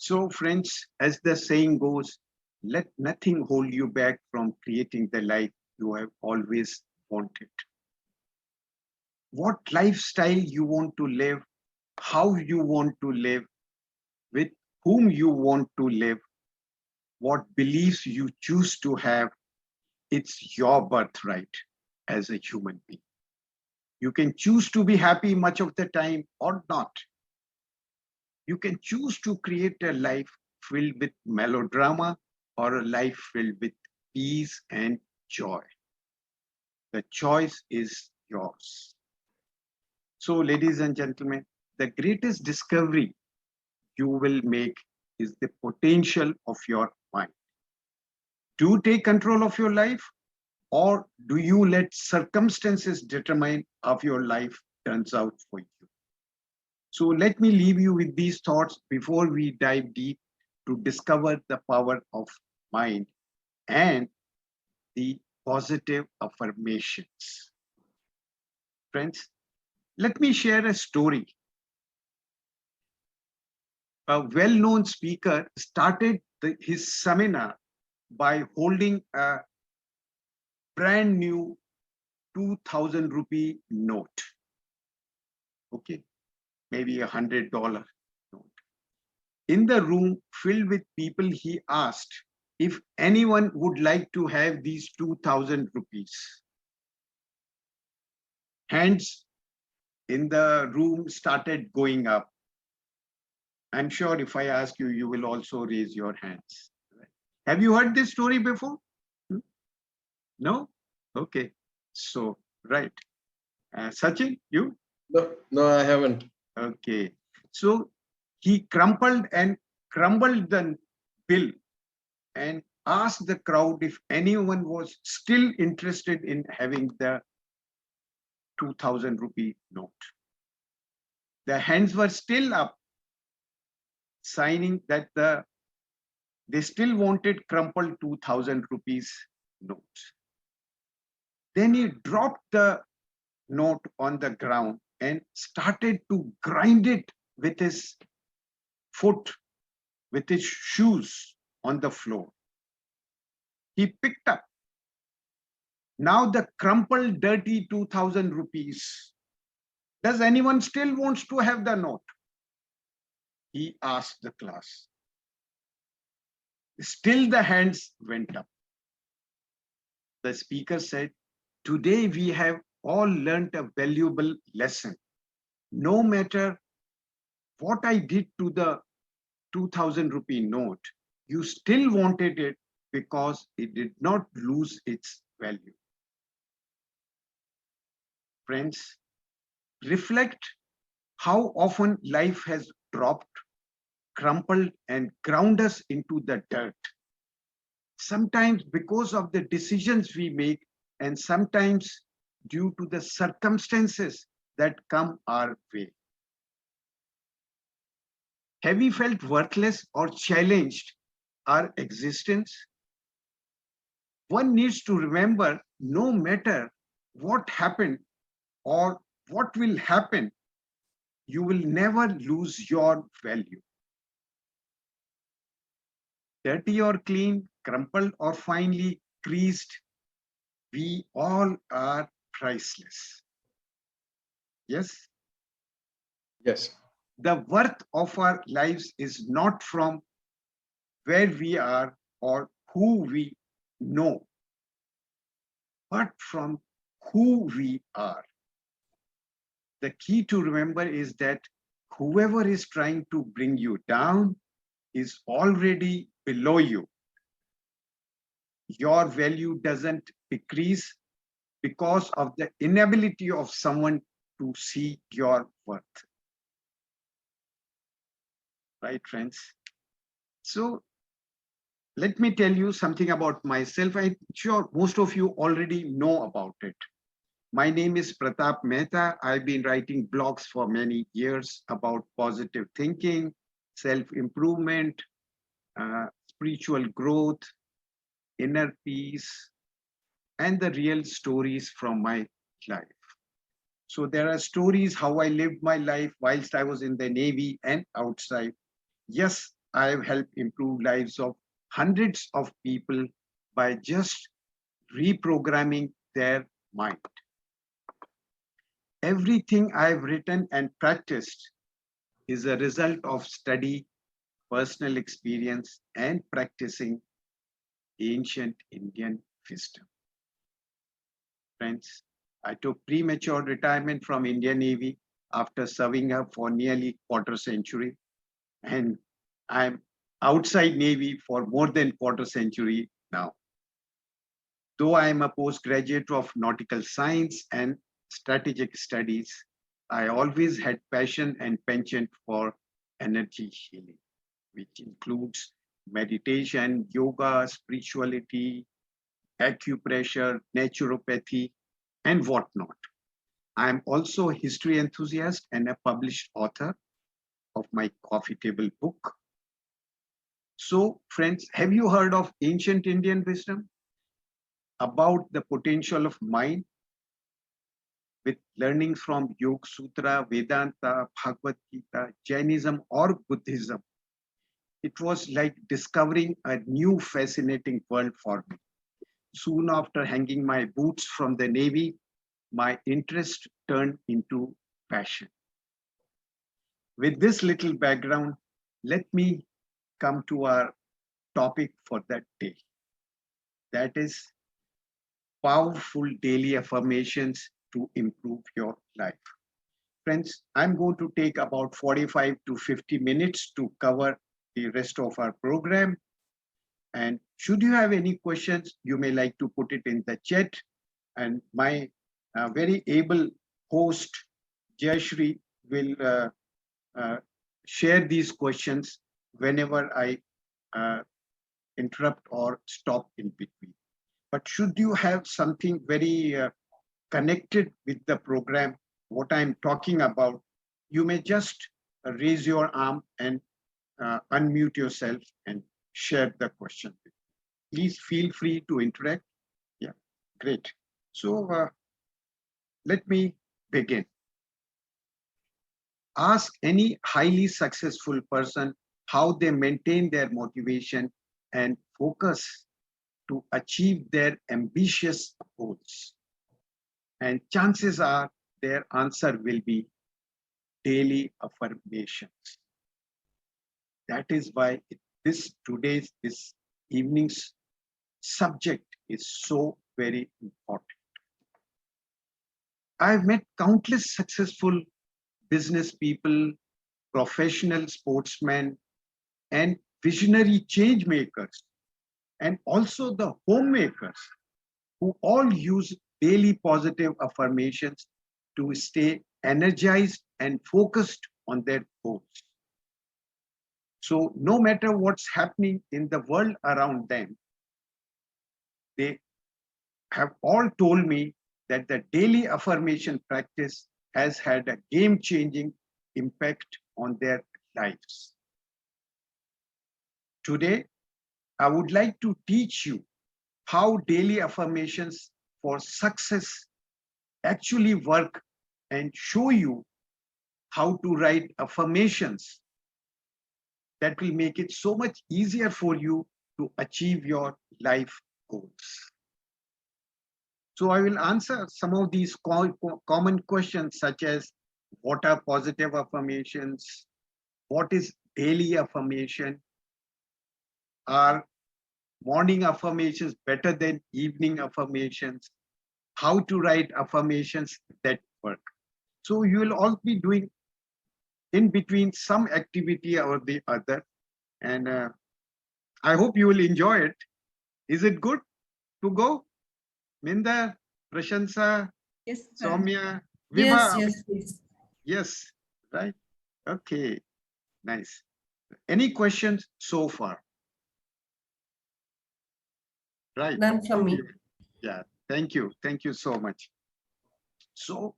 So, friends, as the saying goes, let nothing hold you back from creating the life you have always wanted. What lifestyle you want to live, how you want to live, with whom you want to live, what beliefs you choose to have, it's your birthright as a human being. You can choose to be happy much of the time or not. You can choose to create a life filled with melodrama or a life filled with peace and joy. The choice is yours. So, ladies and gentlemen, the greatest discovery you will make is the potential of your mind. Do take control of your life, or do you let circumstances determine how your life turns out for you? So let me leave you with these thoughts before we dive deep to discover the power of mind and the positive affirmations. Friends, let me share a story. A well-known speaker started his seminar by holding a brand new 2000 rupee note. Okay, maybe $100 note. In the room filled with people, he asked if anyone would like to have these 2000 rupees. Hands in the room started going up. I'm sure if I ask you, you will also raise your hands. Have you heard this story before? No? Okay. So, right. Sachin, you? No, I haven't. Okay. So he crumpled the bill and asked the crowd if anyone was still interested in having the 2000 rupee note. The hands were still up, signing that they still wanted crumpled 2000 rupees notes. Then he dropped the note on the ground and started to grind it with his foot, with his shoes on the floor. He picked up now the crumpled, dirty 2000 rupees. Does anyone still wants to have the note? He asked the class. Still the hands went up. The speaker said, today we have all learned a valuable lesson. No matter what I did to the 2000 rupee note, you still wanted it because it did not lose its value. Friends, reflect how often life has dropped, crumpled, and ground us into the dirt. Sometimes because of the decisions we make, and sometimes due to the circumstances that come our way. Have we felt worthless or challenged our existence? One needs to remember, no matter what happened or what will happen, you will never lose your value. Dirty or clean, crumpled or finely creased, we all are priceless. Yes? Yes. The worth of our lives is not from where we are or who we know, but from who we are. The key to remember is that whoever is trying to bring you down is already below you. Your value doesn't decrease because of the inability of someone to see your worth. Right, friends? So let me tell you something about myself. I'm sure most of you already know about it. My name is Pratap Mehta. I've been writing blogs for many years about positive thinking, self-improvement, spiritual growth, inner peace, and the real stories from my life. So there are stories how I lived my life whilst I was in the Navy and outside. Yes, I have helped improve lives of hundreds of people by just reprogramming their mind. Everything I've written and practiced is a result of study, personal experience, and practicing ancient Indian wisdom. Friends, I took premature retirement from Indian Navy after serving her for nearly quarter century, and I'm outside Navy for more than quarter century now. Though I am a postgraduate of nautical science and strategic studies, I always had passion and penchant for energy healing, which includes meditation, yoga, spirituality, acupressure, naturopathy, and whatnot. I am also a history enthusiast and a published author of my coffee table book. So, friends, have you heard of ancient Indian wisdom about the potential of mind with learnings from Yoga Sutra, Vedanta, Bhagavad Gita, Jainism, or Buddhism? It was like discovering a new fascinating world for me. Soon after hanging my boots from the Navy, my interest turned into passion. With this little background, let me come to our topic for that day. That is powerful daily affirmations to improve your life. Friends, I'm going to take about 45 to 50 minutes to cover the rest of our program. And should you have any questions, you may like to put it in the chat. And my very able host, Jayashri, will share these questions whenever I interrupt or stop in between. But should you have something very connected with the program, what I'm talking about, you may just raise your arm and unmute yourself and share the question. Please feel free to interact. Yeah, great. So let me begin. Ask any highly successful person how they maintain their motivation and focus to achieve their ambitious goals. And chances are their answer will be daily affirmations. That is why this evening's subject is so very important. I've met countless successful business people, professional sportsmen, and visionary change makers, and also the homemakers who all use daily positive affirmations to stay energized and focused on their goals. So, no matter what's happening in the world around them, they have all told me that the daily affirmation practice has had a game changing impact on their lives. Today, I would like to teach you how daily affirmations for success actually work and show you how to write affirmations that will make it so much easier for you to achieve your life goals. So I will answer some of these common questions such as what are positive affirmations? What is daily affirmation? Are morning affirmations better than evening affirmations? How to write affirmations that work? So you will all be doing in between some activity or the other. And I hope you will enjoy it. Is it good to go? Minda, Prashansa, Yes, sir. Soumya, Yes, Vibha? yes, please. Yes, right? Okay, nice. Any questions so far? Right. None from me. Yeah, thank you. Thank you so much. So,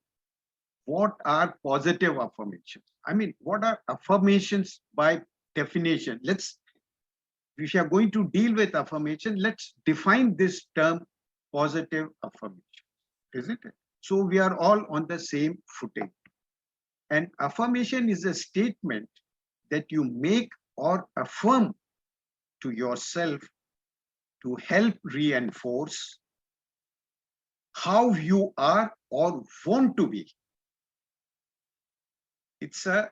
what are positive affirmations? I mean, what are affirmations by definition? If you are going to deal with affirmation, let's define this term positive affirmation, isn't it? So we are all on the same footing. And affirmation is a statement that you make or affirm to yourself to help reinforce how you are or want to be. It's a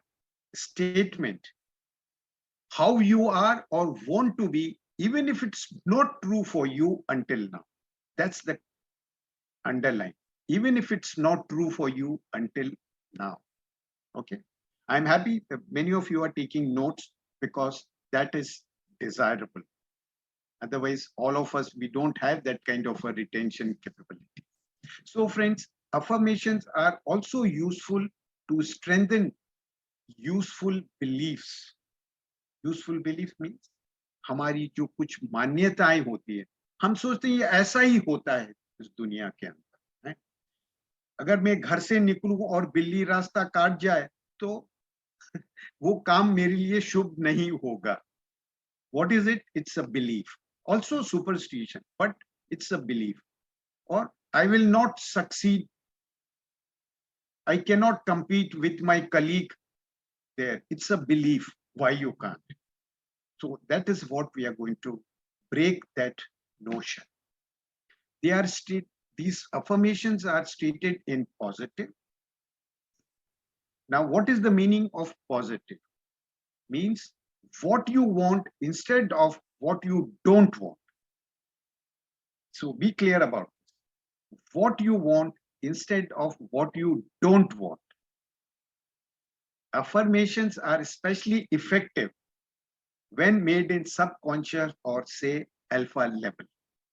statement. How you are or want to be, even if it's not true for you until now. That's the underline. Even if it's not true for you until now. Okay. I'm happy that many of you are taking notes because that is desirable. Otherwise, all of us, we don't have that kind of a retention capability. So friends, affirmations are also useful to strengthen useful beliefs. Useful beliefs means हमारी जो कुछ मान्यताएं होती है, हम सोचते हैं ये ऐसा ही होता है इस दुनिया के अंदर है? अगर मैं घर से निकलूं और बिल्ली रास्ता काट जाए तो वो काम मेरे लिए शुभ नहीं होगा. What is it? It's a belief. Also superstition, but it's a belief. Or I will not succeed. I cannot compete with my colleague there. It's a belief. Why you can't? So that is what we are going to break that notion. These affirmations are stated in positive. Now, what is the meaning of positive? Means what you want instead of what you don't want. So be clear about this. What you want instead of what you don't want. Affirmations are especially effective when made in subconscious or say alpha level.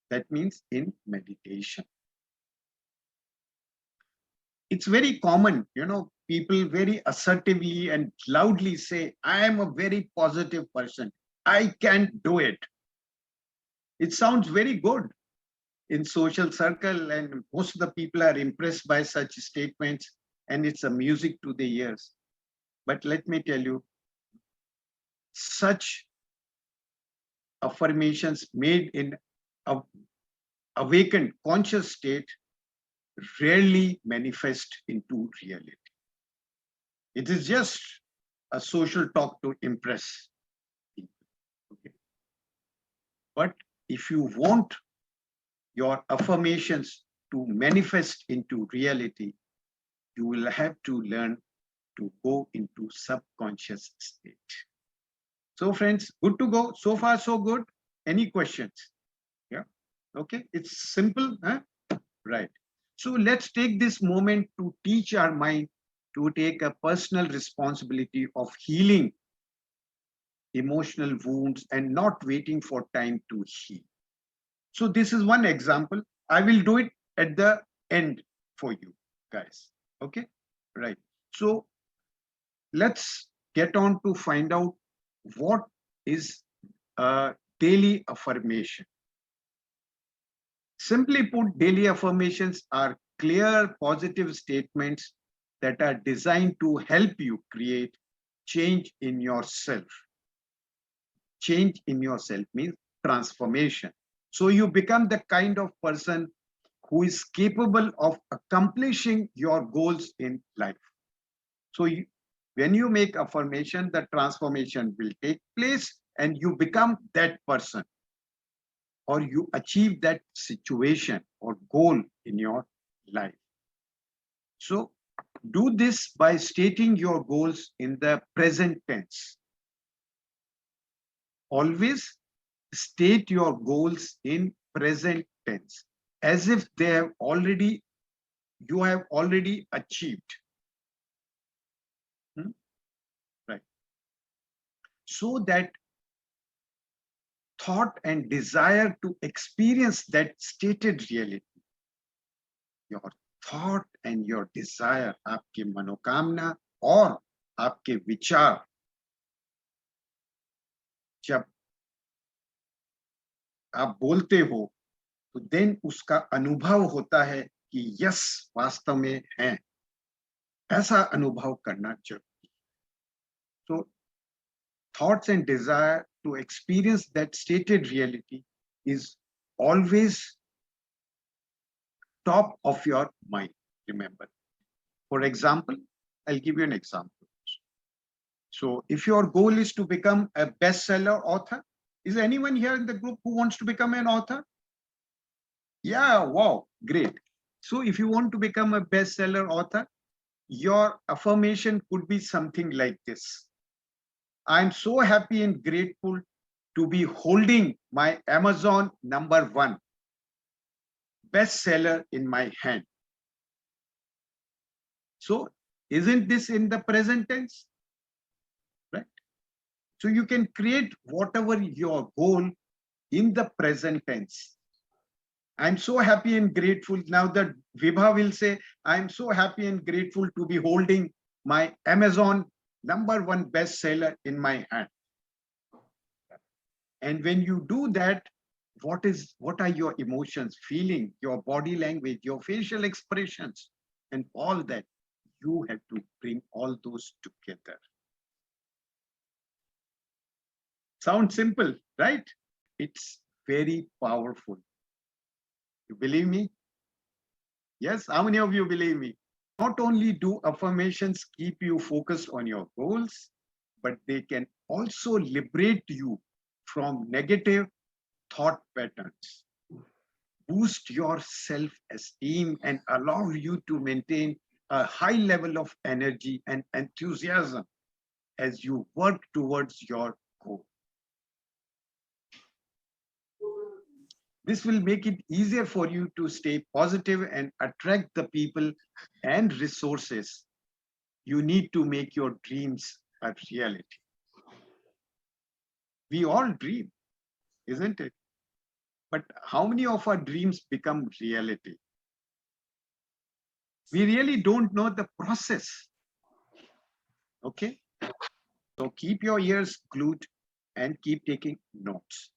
That means in meditation. It's very common, people very assertively and loudly say, I am a very positive person. I can do it. It sounds very good in social circle, and most of the people are impressed by such statements, and it's a music to the ears. But let me tell you, such affirmations made in a awakened conscious state rarely manifest into reality. It is just a social talk to impress people. Okay. But if you want your affirmations to manifest into reality, you will have to learn to go into subconscious state. So friends, good to go. So far, so good. Any questions? Yeah. Okay. It's simple. Huh? Right. So let's take this moment to teach our mind to take a personal responsibility of healing emotional wounds and not waiting for time to heal. So this is one example. I will do it at the end for you guys. Okay. Right. So let's get on to find out what is a daily affirmation. Simply put, daily affirmations are clear, positive statements that are designed to help you create change in yourself. Change in yourself means transformation. So you become the kind of person who is capable of accomplishing your goals in life. So when you make affirmation, the transformation will take place and you become that person, or you achieve that situation or goal in your life. So do this by stating your goals in the present tense. Always state your goals in present tense as if you have already achieved. Right. So that thought and desire to experience that stated reality, your thought and your desire, आपके मनोकामना और आपके विचार जब आप बोलते हो तो देन उसका अनुभव होता है कि यस वास्तव में है, ऐसा अनुभव करना जरूरी. So thoughts and desire to experience that stated reality is always top of your mind. Remember, for example, I'll give you an example. So if your goal is to become a bestseller author, is anyone here in the group who wants to become an author? Yeah, wow, great. So if you want to become a bestseller author, your affirmation could be something like this. I'm so happy and grateful to be holding my Amazon #1 bestseller in my hand. So isn't this in the present tense? Right? So you can create whatever your goal in the present tense. I'm so happy and grateful. Now that Vibha will say, I'm so happy and grateful to be holding my Amazon #1 bestseller in my hand. And when you do that, what are your emotions, feeling, your body language, your facial expressions, and all that? You have to bring all those together. Sounds simple, right? It's very powerful. You believe me? Yes, how many of you believe me? Not only do affirmations keep you focused on your goals, but they can also liberate you from negative thought patterns, boost your self-esteem, and allow you to maintain a high level of energy and enthusiasm as you work towards your goal. This will make it easier for you to stay positive and attract the people and resources you need to make your dreams a reality. We all dream, isn't it? But how many of our dreams become reality? We really don't know the process. Okay? So keep your ears glued and keep taking notes.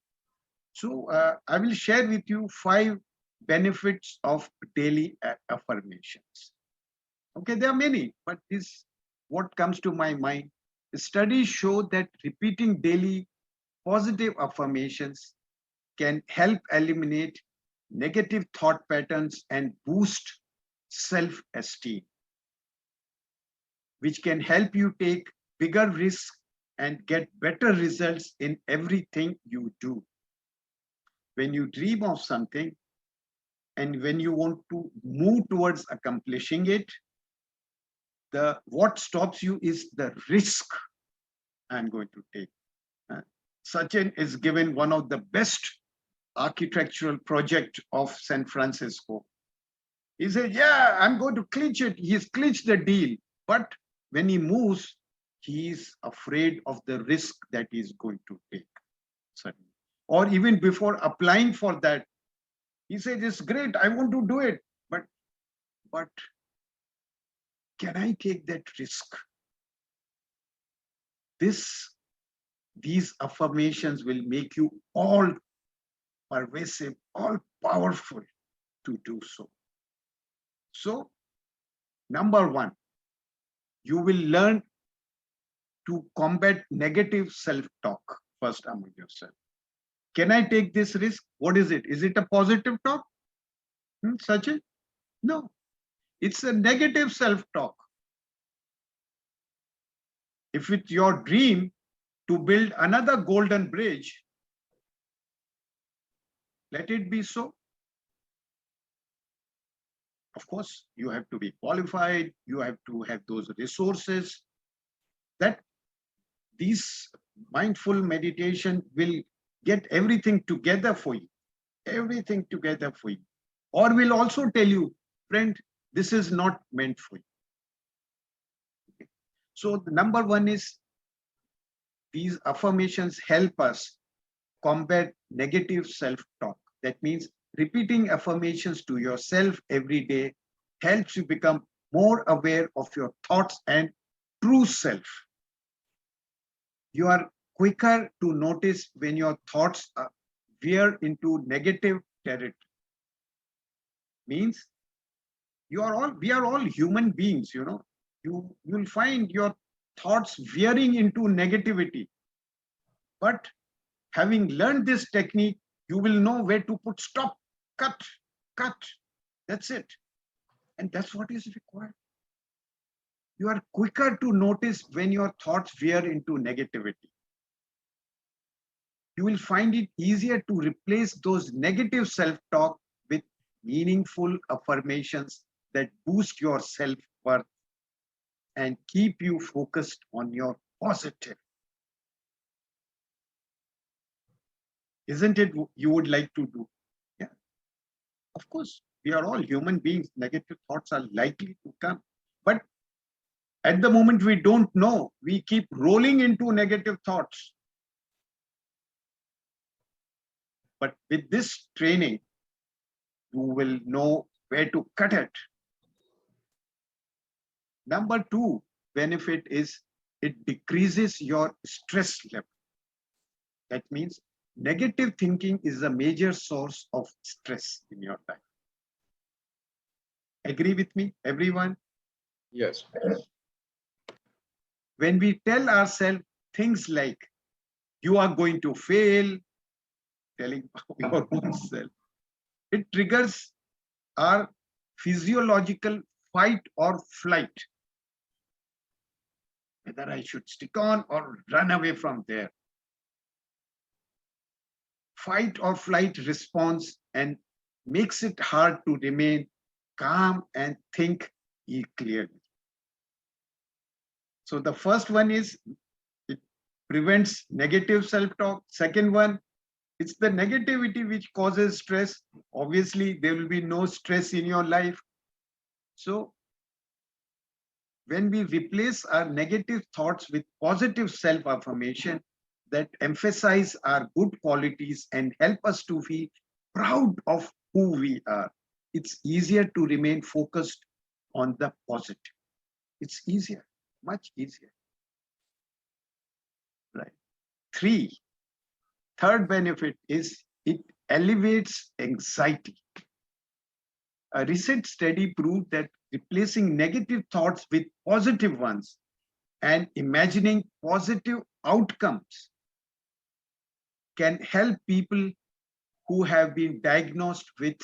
So I will share with you 5 benefits of daily affirmations. Okay, there are many, but this what comes to my mind. Studies show that repeating daily positive affirmations can help eliminate negative thought patterns and boost self-esteem, which can help you take bigger risks and get better results in everything you do. When you dream of something and when you want to move towards accomplishing it, what stops you is the risk I'm going to take. Sachin is given one of the best architectural project of San Francisco. He said, yeah, I'm going to clinch it. He's clinched the deal. But when he moves, he's afraid of the risk that he's going to take. Suddenly. Or even before applying for that, he said, it's great, I want to do it. But can I take that risk? These affirmations will make you all pervasive, all powerful to do so. So, number 1, you will learn to combat negative self-talk first among yourself. Can I take this risk? What is it? Is it a positive talk? Sachin? No, it's a negative self-talk. If it's your dream to build another golden bridge, let it be so. Of course, you have to be qualified, you have to have those resources. That these mindful meditation will get everything together for you, everything together for you. Or will also tell you, friend, this is not meant for you. Okay. So the number 1 is these affirmations help us combat negative self-talk. That means repeating affirmations to yourself every day helps you become more aware of your thoughts and true self. You are quicker to notice when your thoughts veer into negative territory. Means we are all human beings, you know. You'll find your thoughts veering into negativity. But having learned this technique, you will know where to put stop, cut. That's it. And that's what is required. You are quicker to notice when your thoughts veer into negativity. You will find it easier to replace those negative self-talk with meaningful affirmations that boost your self-worth and keep you focused on your positive. Isn't it you would like to do? Yeah, of course, we are all human beings. Negative thoughts are likely to come. But at the moment, we don't know. We keep rolling into negative thoughts. But with this training, you will know where to cut it. Number two benefit is it decreases your stress level. That means negative thinking is a major source of stress in your life. Agree with me, everyone? Yes. When we tell ourselves things like, you are going to fail, telling your own self, it triggers our physiological fight or flight. Whether I should stick on or run away from there. Fight or flight response and makes it hard to remain calm and think clearly. So the first one is it prevents negative self-talk. Second one, it's the negativity which causes stress. Obviously, there will be no stress in your life. So when we replace our negative thoughts with positive self-affirmation that emphasize our good qualities and help us to feel proud of who we are, it's easier to remain focused on the positive. It's easier, much easier. Right. Third benefit is it elevates anxiety. A recent study proved that replacing negative thoughts with positive ones and imagining positive outcomes can help people who have been diagnosed with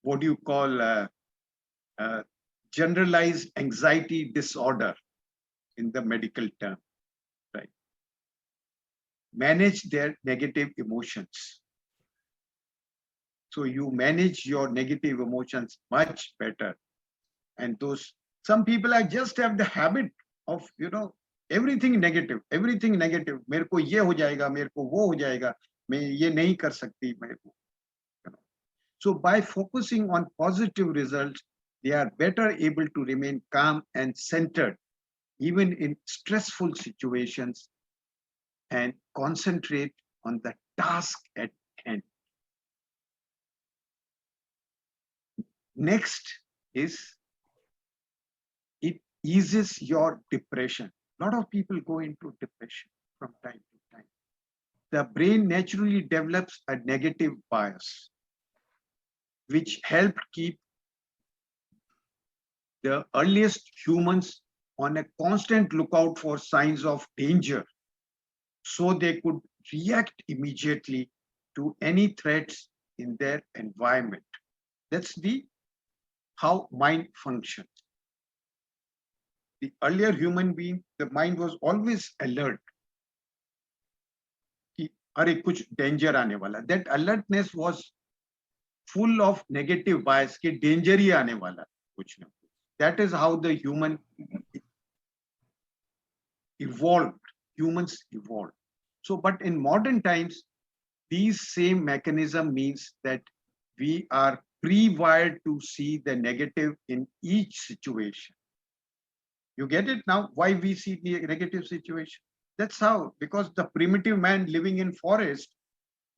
what you call generalized anxiety disorder in the medical term, right? Manage their negative emotions. So you manage your negative emotions much better. And those, some people are just have the habit of, everything negative, everything negative. मेरे को ये हो जाएगा, मेरे को वो हो जाएगा, मैं ये नहीं कर सकती, मेरे को. So by focusing on positive results, they are better able to remain calm and centered, even in stressful situations, and concentrate on the task at hand. Next is it eases your depression. A lot of people go into depression from time to time. The brain naturally develops a negative bias, which helped keep the earliest humans on a constant lookout for signs of danger, so they could react immediately to any threats in their environment. That's the how mind functions. The earlier human being, the mind was always alert. अरे कुछ danger आने वाला. That alertness was full of negative bias कि danger ही आने वाला कुछ ना. That is how the human evolved. Humans evolved. So, but in modern times, these same mechanism means that we are pre-wired to see the negative in each situation. You get it now? Why we see the negative situation? That's how, because the primitive man living in forest,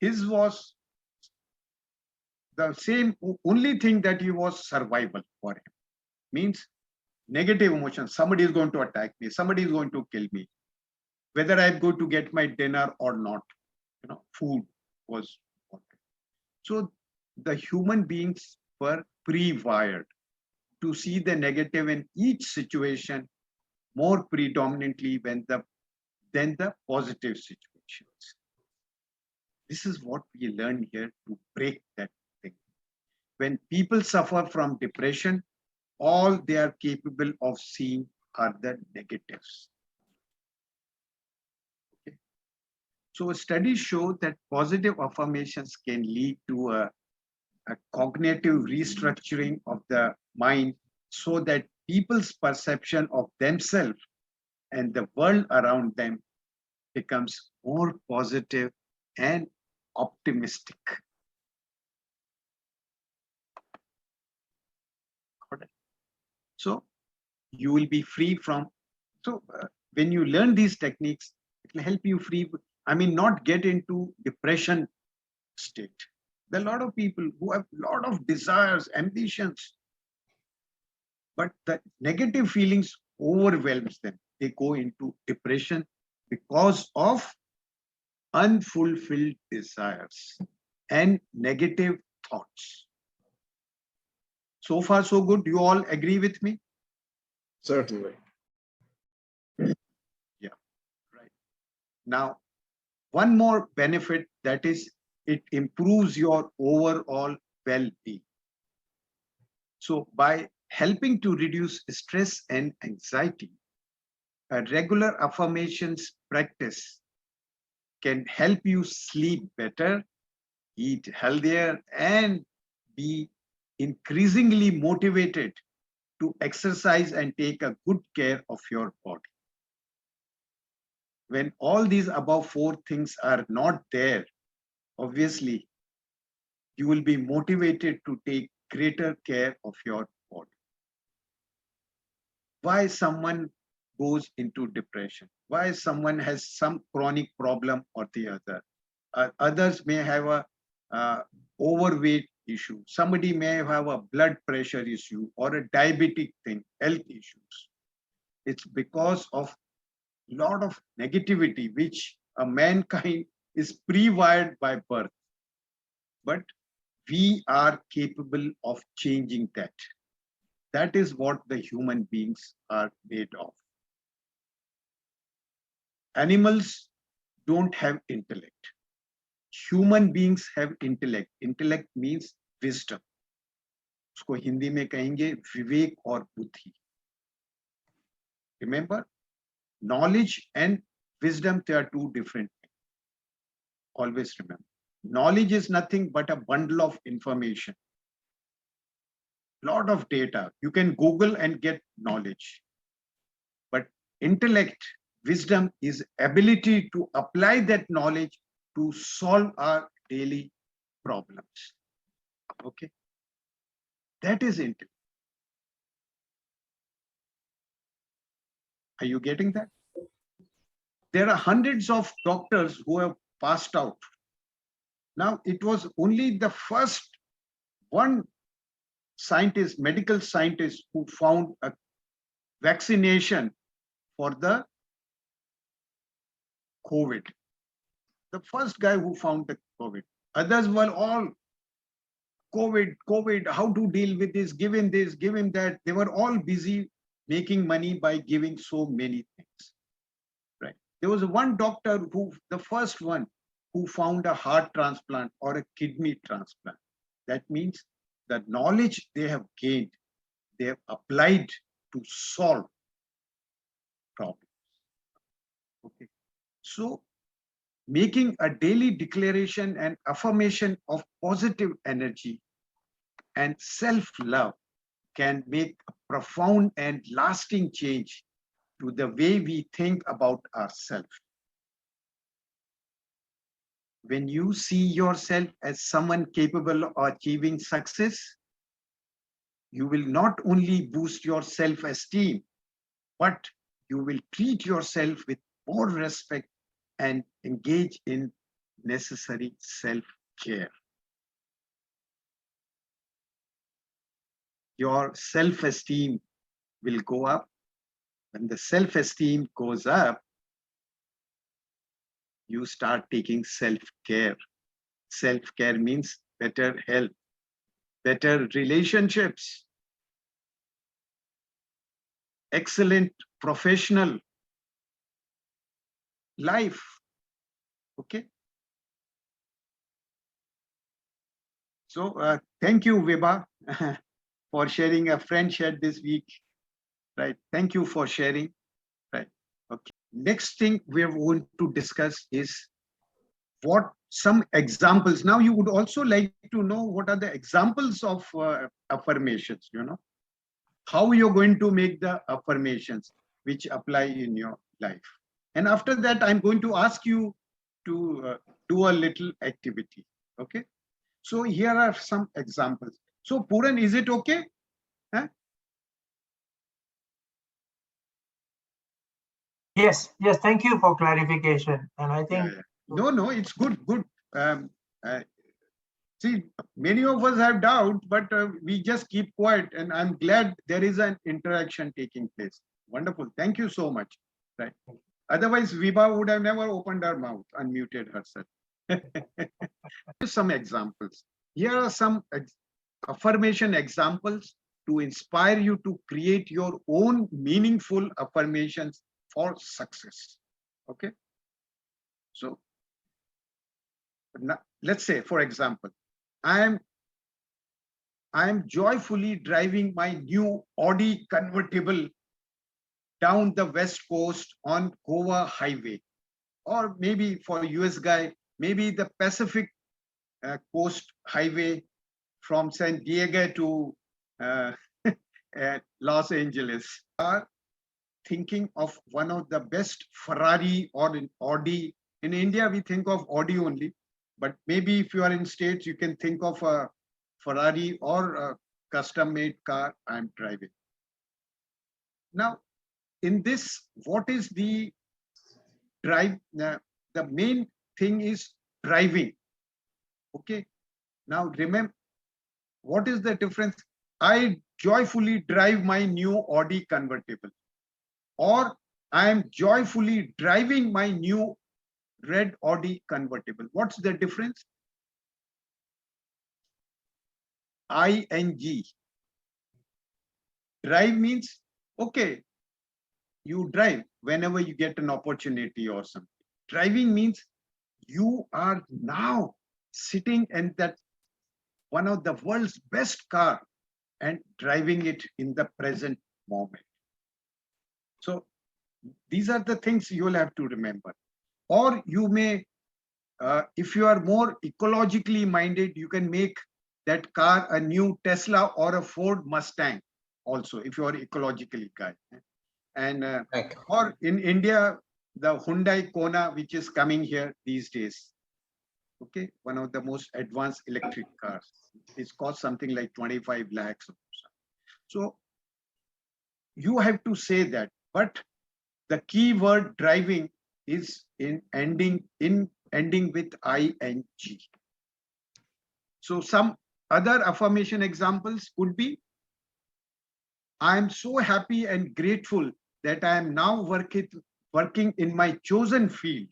his was the same, only thing that he was survival for him. Means negative emotions. Somebody is going to attack me. Somebody is going to kill me. Whether I go to get my dinner or not, food was important. So the human beings were pre-wired to see the negative in each situation more predominantly than the positive situations. This is what we learn here to break that thing. When people suffer from depression, all they are capable of seeing are the negatives. Okay. So studies show that positive affirmations can lead to a cognitive restructuring of the mind so that people's perception of themselves and the world around them becomes more positive and optimistic. So you will be free from, so when you learn these techniques, it will help you free, not get into depression state. There are a lot of people who have a lot of desires, ambitions, but the negative feelings overwhelms them. They go into depression because of unfulfilled desires and negative thoughts. So far, so good. You all agree with me? Certainly. Yeah, right. Now, one more benefit, that is, it improves your overall well-being. So by helping to reduce stress and anxiety, a regular affirmations practice can help you sleep better, eat healthier, and be increasingly motivated to exercise and take a good care of your body. When all these above four things are not there, obviously, you will be motivated to take greater care of your body. Why someone goes into depression? Why someone has some chronic problem or the other? Others may have a overweight issue. Somebody may have a blood pressure issue or a diabetic thing, health issues. It's because of lot of negativity which a mankind is pre-wired by birth. But we are capable of changing that. That is what the human beings are made of. Animals don't have intellect. Human beings have intellect. Intellect means wisdom. उसको हिंदी में कहेंगे विवेक और बुद्धि. Remember, knowledge and wisdom, they are two different things. Always remember. Knowledge is nothing but a bundle of information. Lot of data. You can Google and get knowledge. But intellect, wisdom is ability to apply that knowledge to solve our daily problems. Okay. That is intellect. Are you getting that? There are hundreds of doctors who have passed out. Now, it was only the first one scientist, medical scientist, who found a vaccination for the COVID. The first guy who found the COVID. Others were all COVID, how to deal with this, give him this, give him that. They were all busy making money by giving so many things. Right. There was one doctor who, the first one, who found a heart transplant or a kidney transplant. That means the knowledge they have gained, they have applied to solve problems. Okay. So making a daily declaration and affirmation of positive energy and self-love can make a profound and lasting change to the way we think about ourselves. When you see yourself as someone capable of achieving success, you will not only boost your self-esteem, but you will treat yourself with more respect and engage in necessary self-care. Your self-esteem will go up. When the self-esteem goes up, you start taking self-care. Self-care means better health, better relationships, excellent professional life. Okay. So thank you, Vibha. for sharing. A friend shared this week, right? Thank you for sharing, right? Okay. Next thing we are going to discuss is what some examples. Now you would also like to know what are the examples of affirmations, how you're going to make the affirmations which apply in your life. And after that, I'm going to ask you to do a little activity. Okay. So here are some examples. So Puran, is it okay? Huh? Yes, thank you for clarification. And I think No, it's good. Um, uh, See, many of us have doubt, but we just keep quiet, and I'm glad there is an interaction taking place. Wonderful. Thank you so much. Right. Otherwise, Vibha would have never opened her mouth, unmuted herself. Some examples. Here are some affirmation examples to inspire you to create your own meaningful affirmations for success. Okay. So now, let's say, for example, I am joyfully driving my new Audi convertible down the west coast on Goa Highway, or maybe for US guy, maybe the Pacific Coast Highway from San Diego to uh, Los Angeles. Are thinking of one of the best Ferrari or in Audi. In India, we think of Audi only, but maybe if you are in States, you can think of a Ferrari or a custom-made car I'm driving. Now, in this, what is the drive? The main thing is driving. Okay. Now, remember, what is the difference? I joyfully drive my new Audi convertible, or I am joyfully driving my new red Audi convertible. What's the difference? ING. Drive means, okay, you drive whenever you get an opportunity or something. Driving means you are now sitting in that one of the world's best car and driving it in the present moment. So these are the things you will have to remember. Or you may, if you are more ecologically minded, you can make that car a new Tesla or a Ford Mustang also, if you are ecologically guy. And or in India, the Hyundai Kona, which is coming here these days. Okay, one of the most advanced electric cars. It's cost something like 25 lakhs. So you have to say that, but the key word driving is in ending with ING. So some other affirmation examples could be, I am so happy and grateful that I am now working in my chosen field,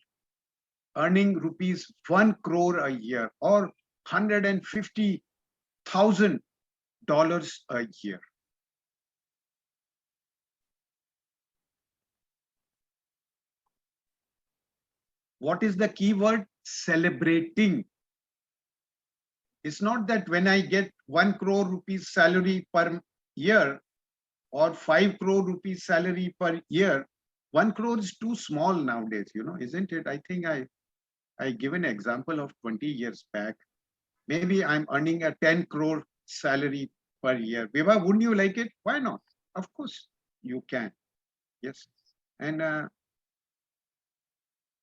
earning rupees 1 crore a year or $150,000 a year. What is the key word? Celebrating. It's not that when I get 1 crore rupees salary per year or 5 crore rupees salary per year. 1 crore is too small nowadays, isn't it? I think I give an example of 20 years back. Maybe I'm earning a 10 crore salary per year. Vibha, wouldn't you like it? Why not? Of course, you can. Yes. And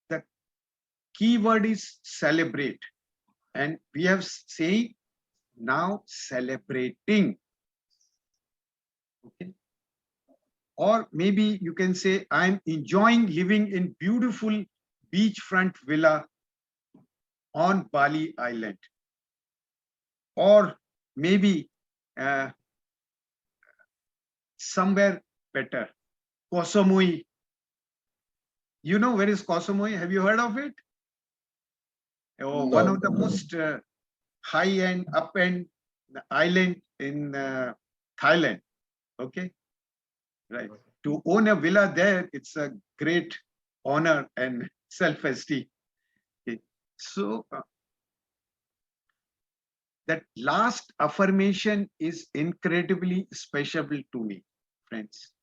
the key word is celebrate. And we have saying now celebrating. Okay. Or maybe you can say, I'm enjoying living in beautiful beachfront villa on Bali Island. Or maybe somewhere better, Koh Samui. You know where is Koh Samui? Have you heard of it? Oh, No. one of the most high-end, up-end island in Thailand. Okay, right. To own a villa there, it's a great honor and self-esteem. Okay. So that last affirmation is incredibly special to me, friends.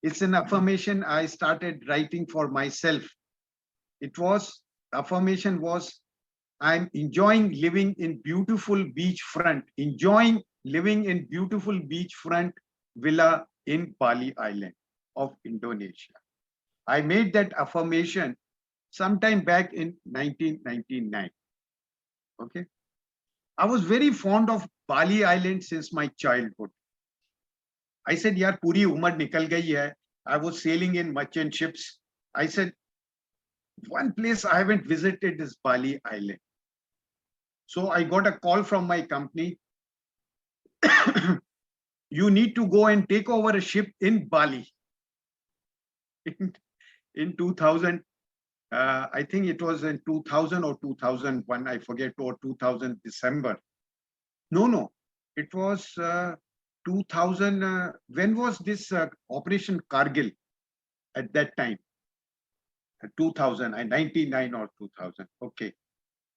It's an affirmation I started writing for myself. Affirmation was, I'm enjoying living in beautiful beachfront, enjoying living in beautiful beachfront villa in Bali Island of Indonesia. I made that affirmation sometime back in 1999. Okay. I was very fond of Bali Island since my childhood. I said, yaar, puri umar nikal gayi hai. I was sailing in merchant ships. I said, one place I haven't visited is Bali Island. So I got a call from my company. You need to go and take over a ship in Bali. In 2000, I think it was in 2000 or 2001, I forget, or 2000 December. No, it was 2000. When was this Operation Kargil at that time? 2000, 99 or 2000. Okay,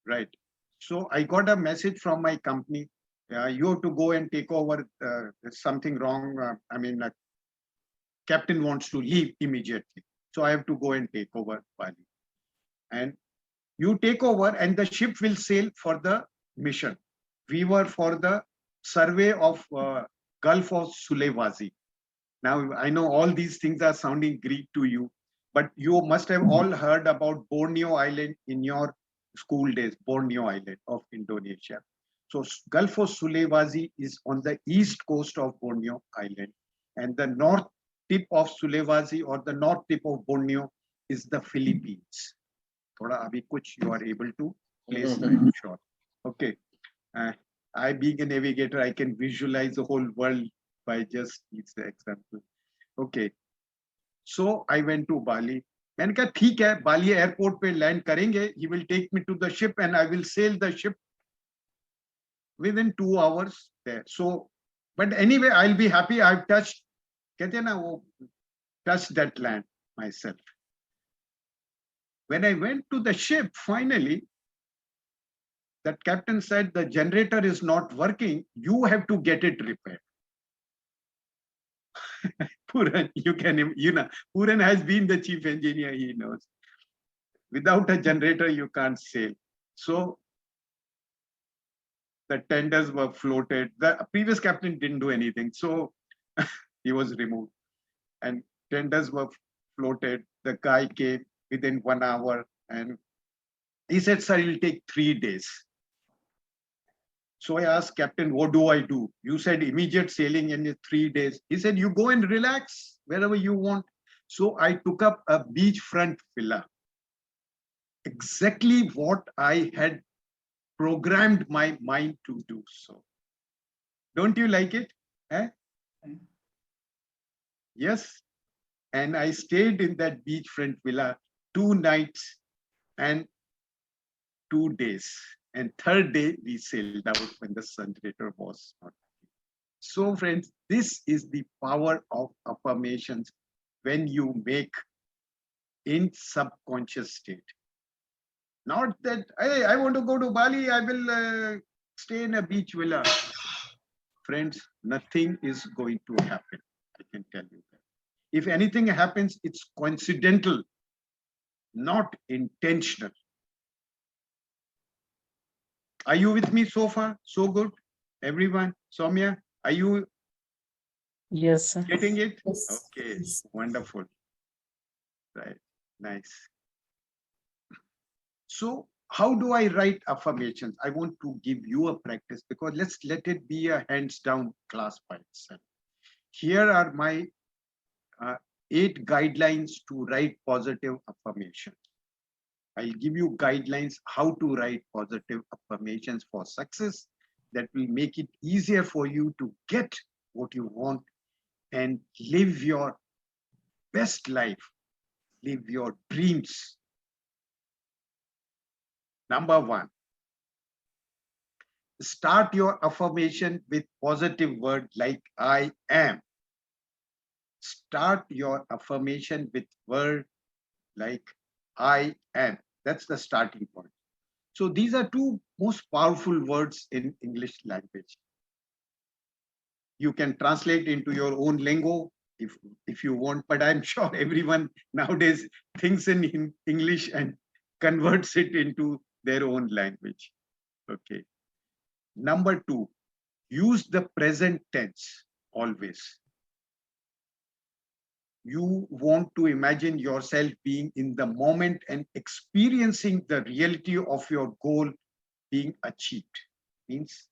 right. So I got a message from my company. You have to go and take over. There's something wrong. Captain wants to leave immediately. So I have to go and take over Bali. And you take over and the ship will sail for the mission. We were for the survey of Gulf of Sulawesi. Now, I know all these things are sounding Greek to you, but you must have all heard about Borneo Island in your school days, Borneo Island of Indonesia. So Gulf of Sulawesi is on the east coast of Borneo Island, and the north tip of Sulawesi or the north tip of Borneo is the Philippines. Thoda abhi kuch you are able to place, I'm sure. Okay. I being a navigator, I can visualize the whole world by just this example. Okay. So I went to Bali. मैंने कहा ठीक है, बाली airport पे land करेंगे. He will take me to the ship and I will sail the ship within 2 hours there. So, but anyway, I'll be happy. I've touched, कहते हैं ना वो, touched that land myself. When I went to the ship, finally, that captain said, the generator is not working. You have to get it repaired. Puran, Puran has been the chief engineer, he knows. Without a generator, you can't sail. So the tenders were floated. The previous captain didn't do anything. So he was removed. And tenders were floated. The guy came within 1 hour and he said, sir, it'll take 3 days. So I asked captain, what do I do? You said immediate sailing in 3 days. He said, you go and relax wherever you want. So I took up a beachfront villa. Exactly what I had programmed my mind to do. So don't you like it? Eh? Yes. And I stayed in that beachfront villa 2 nights and 2 days. And third day, we sailed out when the sun generator was not. So, friends, this is the power of affirmations when you make in subconscious state. Not that, hey, I want to go to Bali, I will stay in a beach villa. Friends, nothing is going to happen. I can tell you that. If anything happens, it's coincidental, not intentional. Are you with me so far? So good? Everyone? Soumya, are you Yes, sir. getting it? Yes. Okay, wonderful. Right, nice. So how do I write affirmations? I want to give you a practice because let's let it be a hands down class by itself. Here are my 8 guidelines to write positive affirmations. I'll give you guidelines how to write positive affirmations for success that will make it easier for you to get what you want and live your best life, live your dreams. Number 1, start your affirmation with positive word like I am. Start your affirmation with word like I am. That's the starting point. So these are two most powerful words in English language. You can translate into your own lingo if you want, but I'm sure everyone nowadays thinks in English and converts it into their own language. Okay. Number 2, use the present tense always. You want to imagine yourself being in the moment and experiencing the reality of your goal being achieved. Means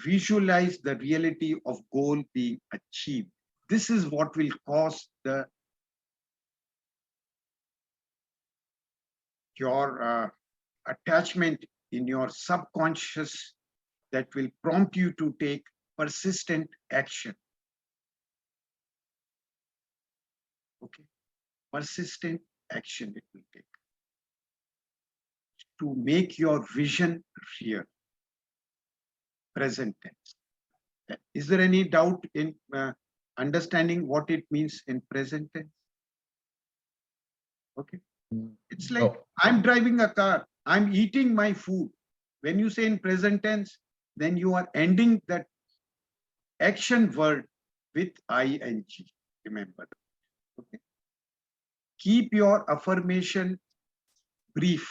visualize the reality of goal being achieved. This is what will cause your attachment in your subconscious that will prompt you to take persistent action. Okay, persistent action it will take to make your vision real. Present tense. Is there any doubt in understanding what it means in present tense? Okay, it's like I'm driving a car, I'm eating my food. When you say in present tense, then you are ending that action word with ing. Remember. Okay. Keep your affirmation brief.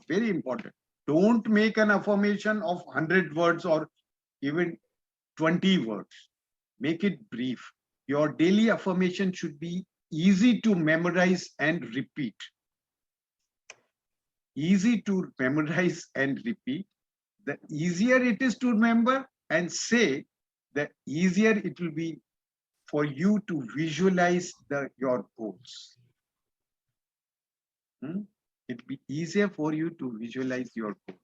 Very important. Don't make an affirmation of 100 words or even 20 words. Make it brief. Your daily affirmation should be easy to memorize and repeat. Easy to memorize and repeat. The easier it is to remember and say, the easier it will be for you to visualize your goals. It will be easier for you to visualize your goals.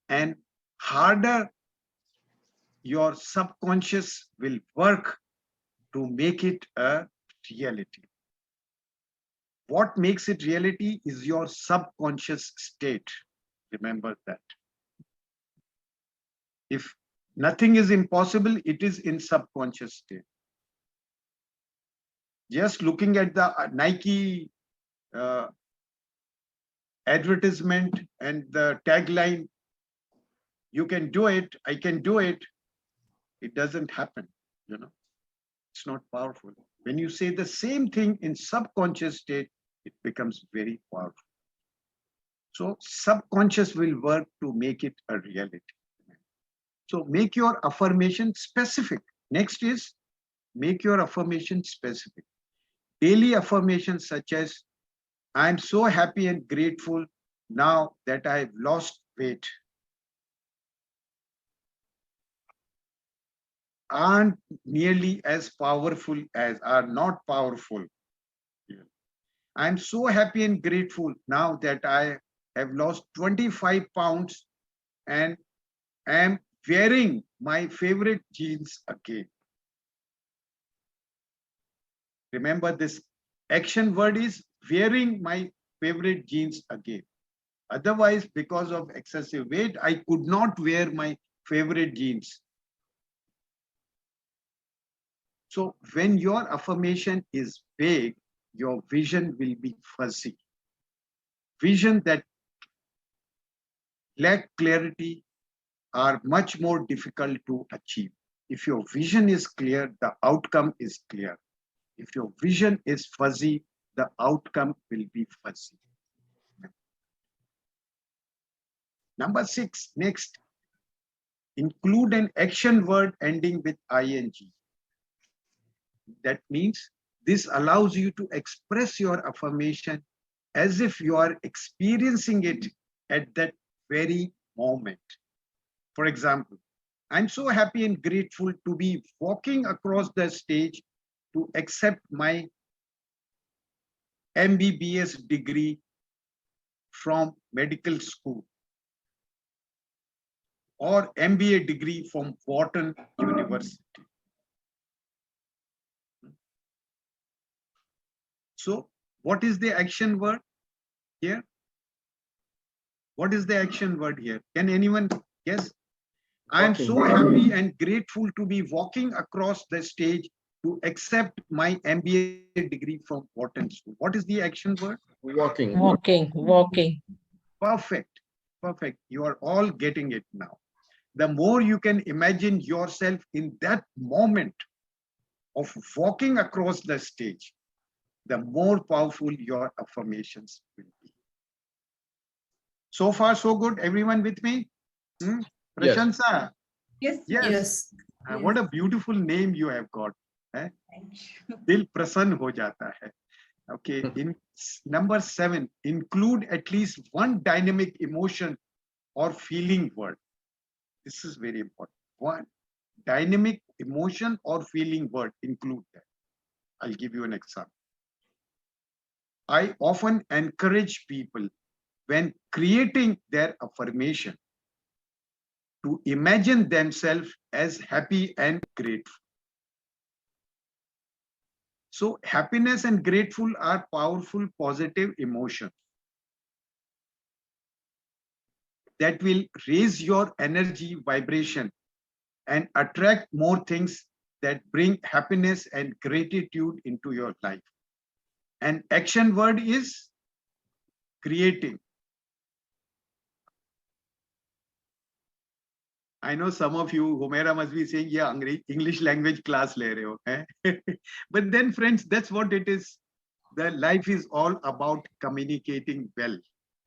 And harder your subconscious will work to make it a reality. What makes it reality is your subconscious state. Remember that. If nothing is impossible, it is in subconscious state. Just looking at the Nike advertisement and the tagline, you can do it, I can do it, it doesn't happen, It's not powerful. When you say the same thing in subconscious state, it becomes very powerful. So subconscious will work to make it a reality. So make your affirmation specific. Next is make your affirmation specific. Daily affirmations such as, I'm so happy and grateful now that I've lost weight, aren't nearly as powerful as are not powerful. I'm so happy and grateful now that I have lost 25 pounds and am wearing my favorite jeans again. Remember, this action word is wearing my favorite jeans again. Otherwise, because of excessive weight, I could not wear my favorite jeans. So when your affirmation is vague, your vision will be fuzzy. Vision that lack clarity are much more difficult to achieve. If your vision is clear, the outcome is clear. If your vision is fuzzy, the outcome will be fuzzy. Number 6, next, include an action word ending with ing. That means this allows you to express your affirmation as if you are experiencing it at that very moment. For example, I'm so happy and grateful to be walking across the stage to accept my MBBS degree from medical school or MBA degree from Wharton University. So what is the action word here? What is the action word here? Can anyone guess? I am so happy and grateful to be walking across the stage to accept my MBA degree from Wharton School. What is the action word? Walking. Walking. Perfect. Perfect. You are all getting it now. The more you can imagine yourself in that moment of walking across the stage, the more powerful your affirmations will be. So far, so good. Everyone with me? Hmm? Yes. Prashansa? Yes. Yes. What a beautiful name you have got. Eh? Dil prasann ho jata hai. Okay. In number 7, include at least one dynamic emotion or feeling word. This is very important. One dynamic emotion or feeling word, include that. I'll give you an example. I often encourage people when creating their affirmation to imagine themselves as happy and grateful. So happiness and grateful are powerful positive emotions that will raise your energy vibration and attract more things that bring happiness and gratitude into your life. And action word is creating. I know some of you, Humera must be saying, yeah, English language class le rahe ho, eh? But then friends, that's what it is. The life is all about communicating well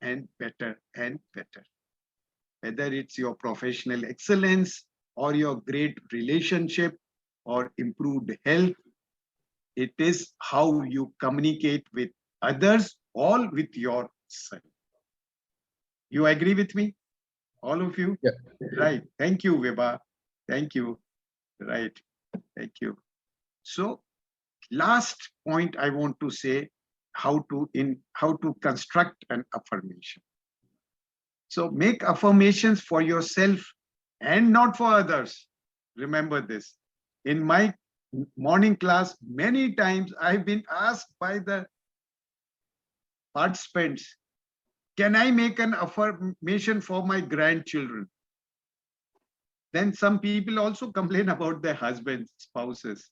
and better and better. Whether it's your professional excellence or your great relationship or improved health, it is how you communicate with others, all with yourself. You agree with me? All of you? Yeah. Right. Thank you, Vibha. Thank you. Right. Thank you. So last point I want to say how to construct an affirmation. So make affirmations for yourself and not for others. Remember this. In my morning class, many times I've been asked by the participants, can I make an affirmation for my grandchildren? Then some people also complain about their husbands, spouses.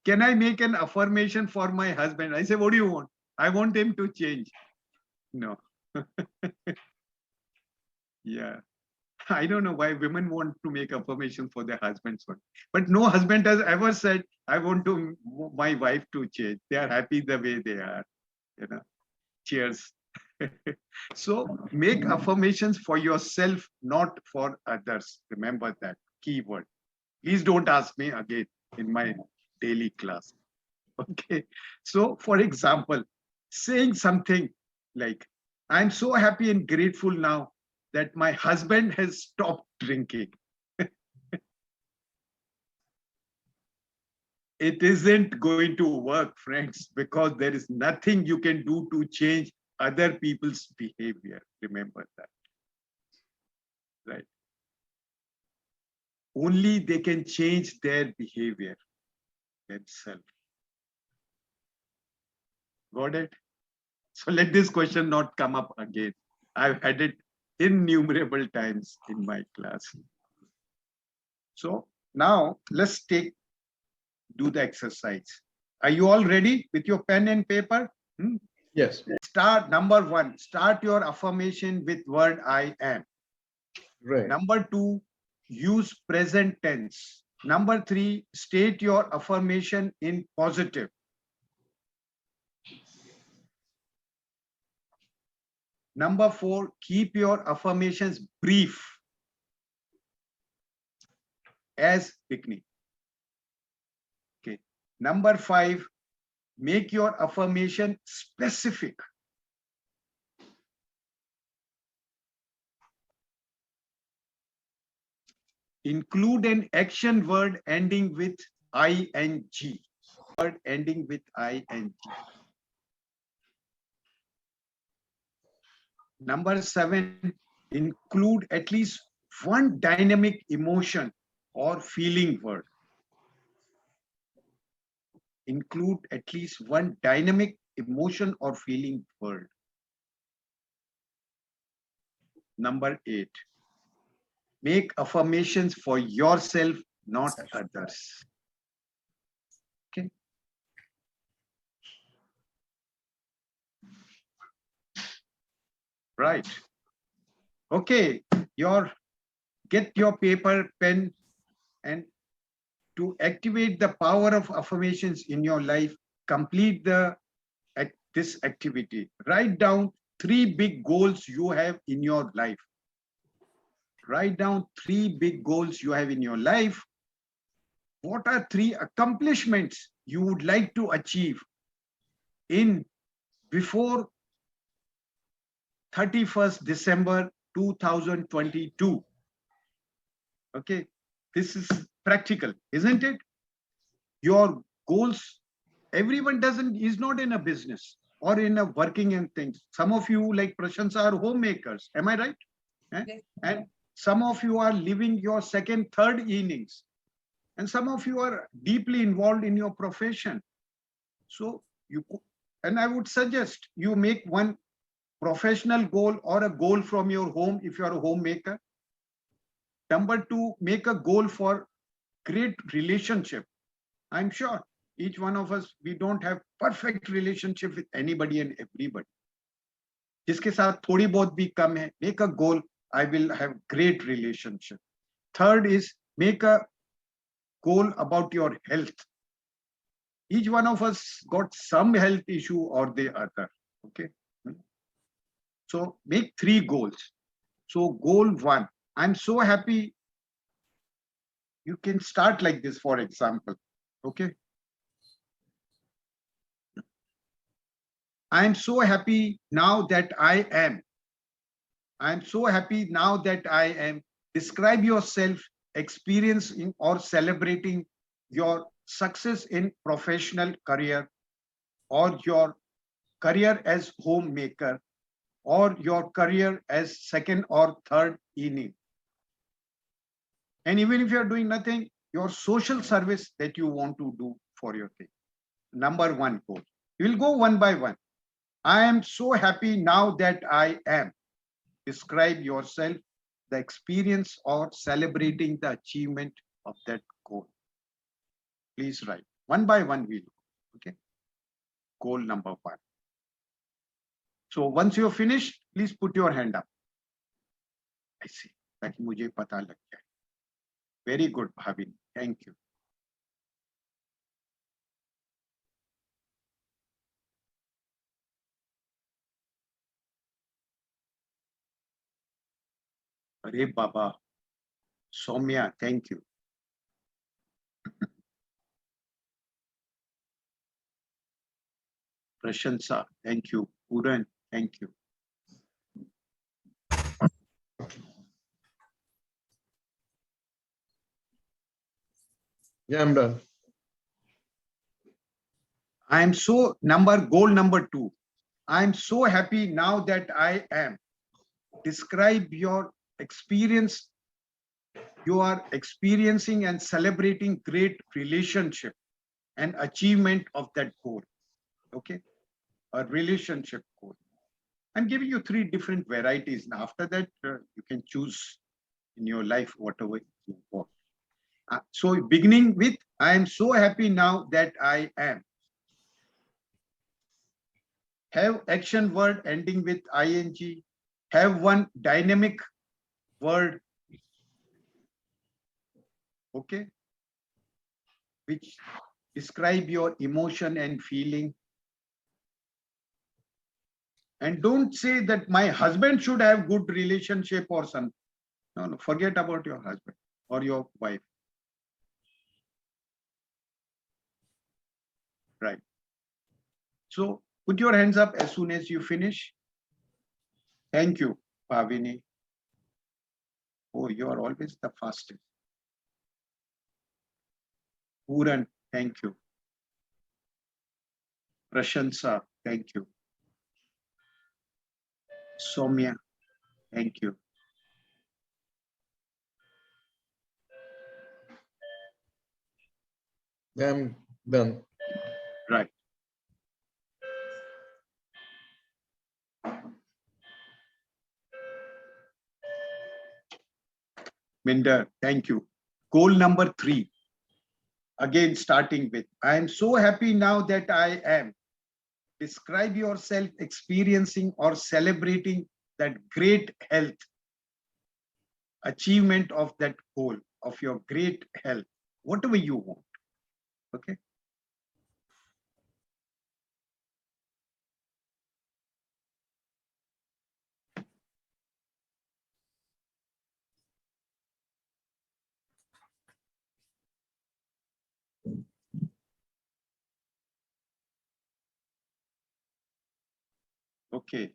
Can I make an affirmation for my husband? I say, what do you want? I want him to change. No. Yeah. I don't know why women want to make affirmation for their husbands. But no husband has ever said, I want my wife to change. They are happy the way they are. You know. Cheers. So make affirmations for yourself, not for others. Remember that keyword. Please don't ask me again in my daily class. Okay. So for example, saying something like, I'm so happy and grateful now that my husband has stopped drinking. It isn't going to work, friends, because there is nothing you can do to change other people's behavior. Remember that. Right? Only they can change their behavior themselves. Got it? So let this question not come up again. I've had it innumerable times in my class. So now let's do the exercise. Are you all ready with your pen and paper? Yes. Start number 1. Start your affirmation with word I am. Right. Number 2, use present tense. Number 3, state your affirmation in positive. Number 4, keep your affirmations brief as beginning. Okay. Number 5, make your affirmation specific. Include an action word ending with ing. Word ending with ing. Number 7, include at least one dynamic emotion or feeling word. Include at least one dynamic emotion or feeling word. Number 8, make affirmations for yourself, not others. Okay. Right. Okay, get your paper, pen, and to activate the power of affirmations in your life, complete this activity. Write down 3 big goals you have in your life. Write down 3 big goals you have in your life. What are 3 accomplishments you would like to achieve in before 31st December 2022? Okay, this is practical, isn't it? Your goals, everyone is not in a business or in a working in things. Some of you, like Prashansa, are homemakers. Am I right? Yes. And some of you are living your second, third innings. And some of you are deeply involved in your profession. So and I would suggest you make one professional goal or a goal from your home if you are a homemaker. Number 2, make a goal for great relationship. I'm sure each one of us, we don't have perfect relationship with anybody and everybody. जिसके साथ थोड़ी बहुत भी कम है, make a goal, I will have great relationship. Third is make a goal about your health. Each one of us got some health issue or the other. Okay. So make 3 goals. So goal 1, I'm so happy. You can start like this, for example. Okay. I'm so happy now that I am. I'm so happy now that I am. Describe yourself experiencing or celebrating your success in professional career or your career as homemaker or your career as second or third inning. And even if you're doing nothing, your social service that you want to do for your thing. Number 1 goal. We'll go one by one. I am so happy now that I am. Describe yourself, the experience or celebrating the achievement of that goal. Please write. One by one we'll go. Okay. Goal number 1. So once you're finished, please put your hand up. I see. ताकि मुझे पता लग जाए. Very good, Bhavin. Thank you. Arey Baba. Soumya, thank you. Prashansa, thank you. Puran, thank you. Yeah, I'm done. Goal number 2. I'm so happy now that I am. Describe your experience. You are experiencing and celebrating great relationship and achievement of that goal. Okay. A relationship goal. I'm giving you 3 different varieties. Now, after that, you can choose in your life whatever you want. So beginning with, I am so happy now that I am. Have action word ending with ing. Have one dynamic word. Okay. Which describe your emotion and feeling. And don't say that my husband should have good relationship or something. No, forget about your husband or your wife. Right. So put your hands up as soon as you finish. Thank you, Bhavini. Oh, you are always the fastest. Puran, thank you. Prashansa, thank you. Soumya, thank you. Yeah, I'm done. Right. Minder, thank you. Goal number 3. Again, starting with, I am so happy now that I am. Describe yourself experiencing or celebrating that great health achievement of that goal, of your great health, whatever you want. Okay. Okay.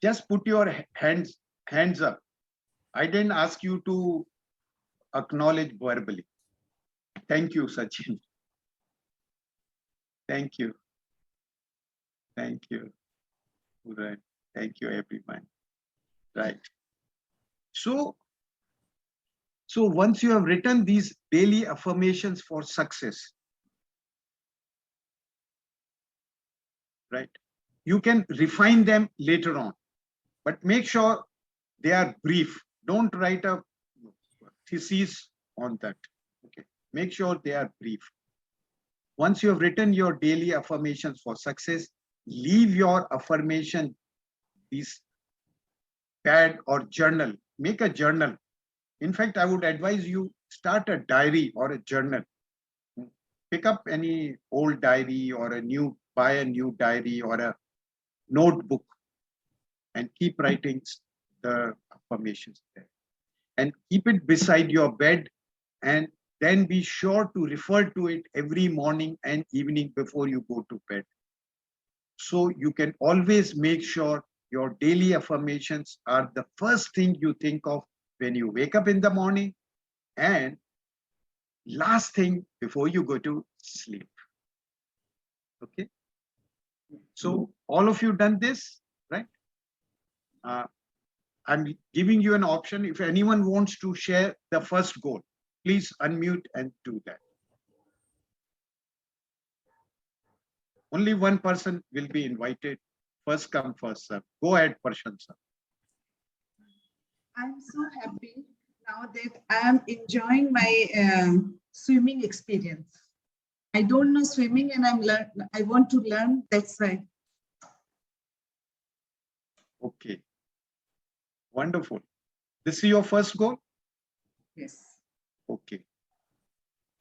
Just put your hands up. I didn't ask you to acknowledge verbally. Thank you, Sachin. Thank you. Thank you. Right. Thank you, everyone. Right. So once you have written these daily affirmations for success, right, you can refine them later on, but make sure they are brief. Don't write a thesis on that. Okay. Make sure they are brief. Once you have written your daily affirmations for success, leave your affirmation, these pad or journal. Make a journal. In fact, I would advise you start a diary or a journal. Pick up any old diary or buy a new diary or a notebook and keep writing the affirmations there. And keep it beside your bed, and then be sure to refer to it every morning and evening before you go to bed. So you can always make sure your daily affirmations are the first thing you think of when you wake up in the morning and last thing before you go to sleep. Okay. So all of you done this, right? I'm giving you an option. If anyone wants to share the first goal, please unmute and do that. Only one person will be invited. First come, first serve. Go ahead, Prashant sir. I'm so happy now that I am enjoying my swimming experience. I don't know swimming and I want to learn, that's why. Okay. Wonderful. This is your first goal? Yes. Okay.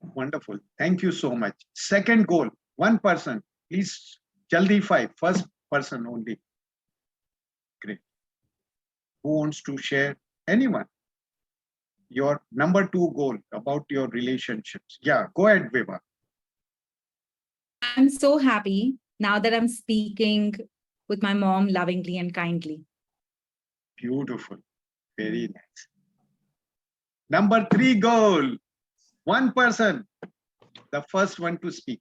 Wonderful. Thank you so much. Second goal, one person. Please, jaldi five. First person only. Great. Who wants to share? Anyone? Your number 2 goal about your relationships. Yeah, go ahead, Viva. I'm so happy now that I'm speaking with my mom lovingly and kindly. Beautiful. Very nice. Number 3 goal. One person. The first one to speak.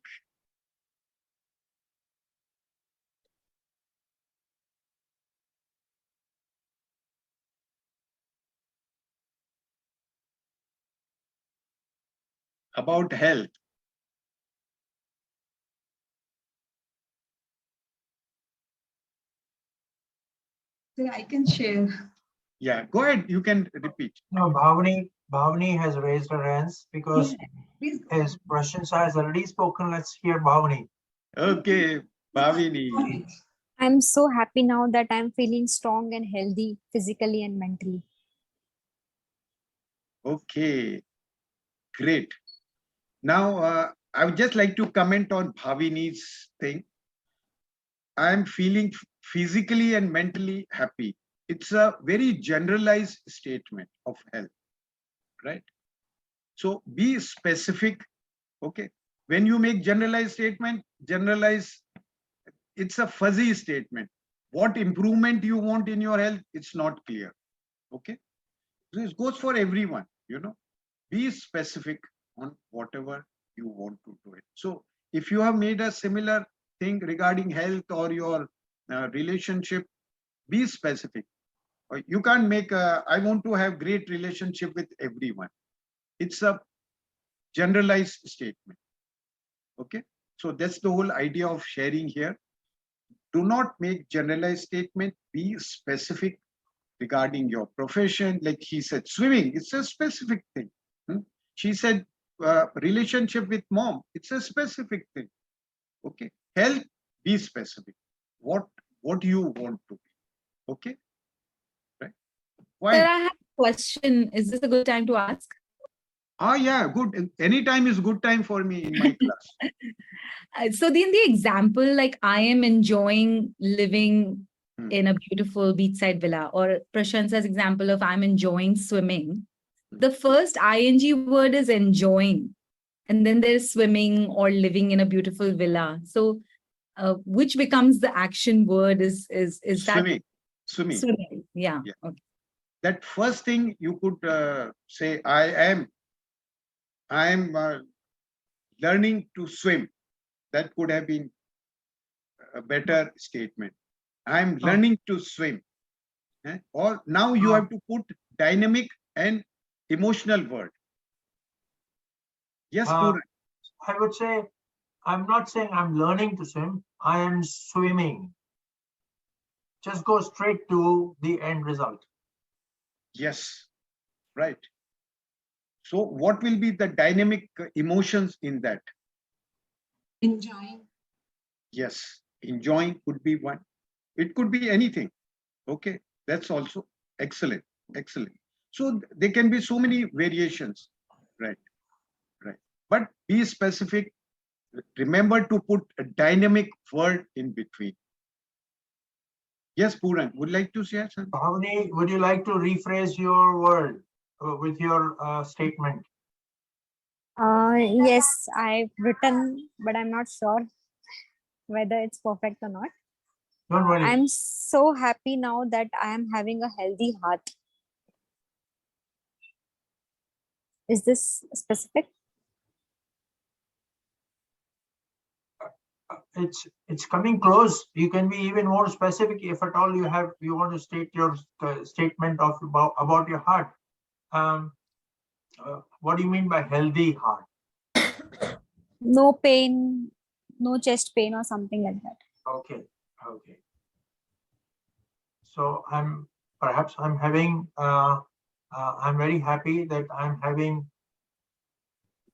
About health. So I can share. Yeah, go ahead. You can repeat. No, Bhavani has raised her hands because Please. as Prashant has already spoken. Let's hear Bhavani. Okay, Bhavini. I'm so happy now that I'm feeling strong and healthy physically and mentally. Okay, great. Now, I would just like to comment on Bhavini's thing. I'm feeling physically and mentally happy. It's a very generalized statement of health, right? So be specific. Okay. When you make generalized statement, it's a fuzzy statement. What improvement you want in your health, it's not clear. Okay. So it goes for everyone, be specific on whatever you want to do it. So if you have made a similar thing regarding health or your relationship, be specific. You can't make I want to have great relationship with everyone. It's a generalized statement. Okay. So that's the whole idea of sharing here. Do not make generalized statement, be specific regarding your profession. Like he said, swimming, it's a specific thing. She said, relationship with mom, it's a specific thing. Okay. Health, be specific. What you want to be. Okay. Right. Why? Sir, I have a question. Is this a good time to ask? Ah, yeah, good. Any time is good time for me in my class. So in the example, like I am enjoying living Hmm. in a beautiful beachside villa, or Prashansa's example of I'm enjoying swimming. The first ing word is enjoying, and then there's swimming or living in a beautiful villa. So which becomes the action word is that Swimming. Swimming. swimming? Yeah. Yeah. Okay. That first thing you could say, I am learning to swim. That could have been a better statement. I'm learning to swim. Or now you have to put dynamic and emotional word. Yes, Uh, Pooran. I would say, I'm not saying I'm learning to swim. I am swimming. Just go straight to the end result. Yes, right. So what will be the dynamic emotions in that? Enjoying. Yes, enjoying could be one. It could be anything. Okay, that's also excellent. Excellent. So there can be so many variations. Right, right. But be specific. Remember to put a dynamic word in between. Yes, Pooran, would like to share something? Bhavani, would you like to rephrase your word with your statement? Yes, I've written, but I'm not sure whether it's perfect or not. Don't worry. I'm so happy now that I am having a healthy heart. Is this specific? It's coming close. You can be even more specific if at all you want to state your statement of about your heart. What do you mean by healthy heart? No pain, no chest pain or something like that. Okay, okay. So I'm having I'm very happy that I'm having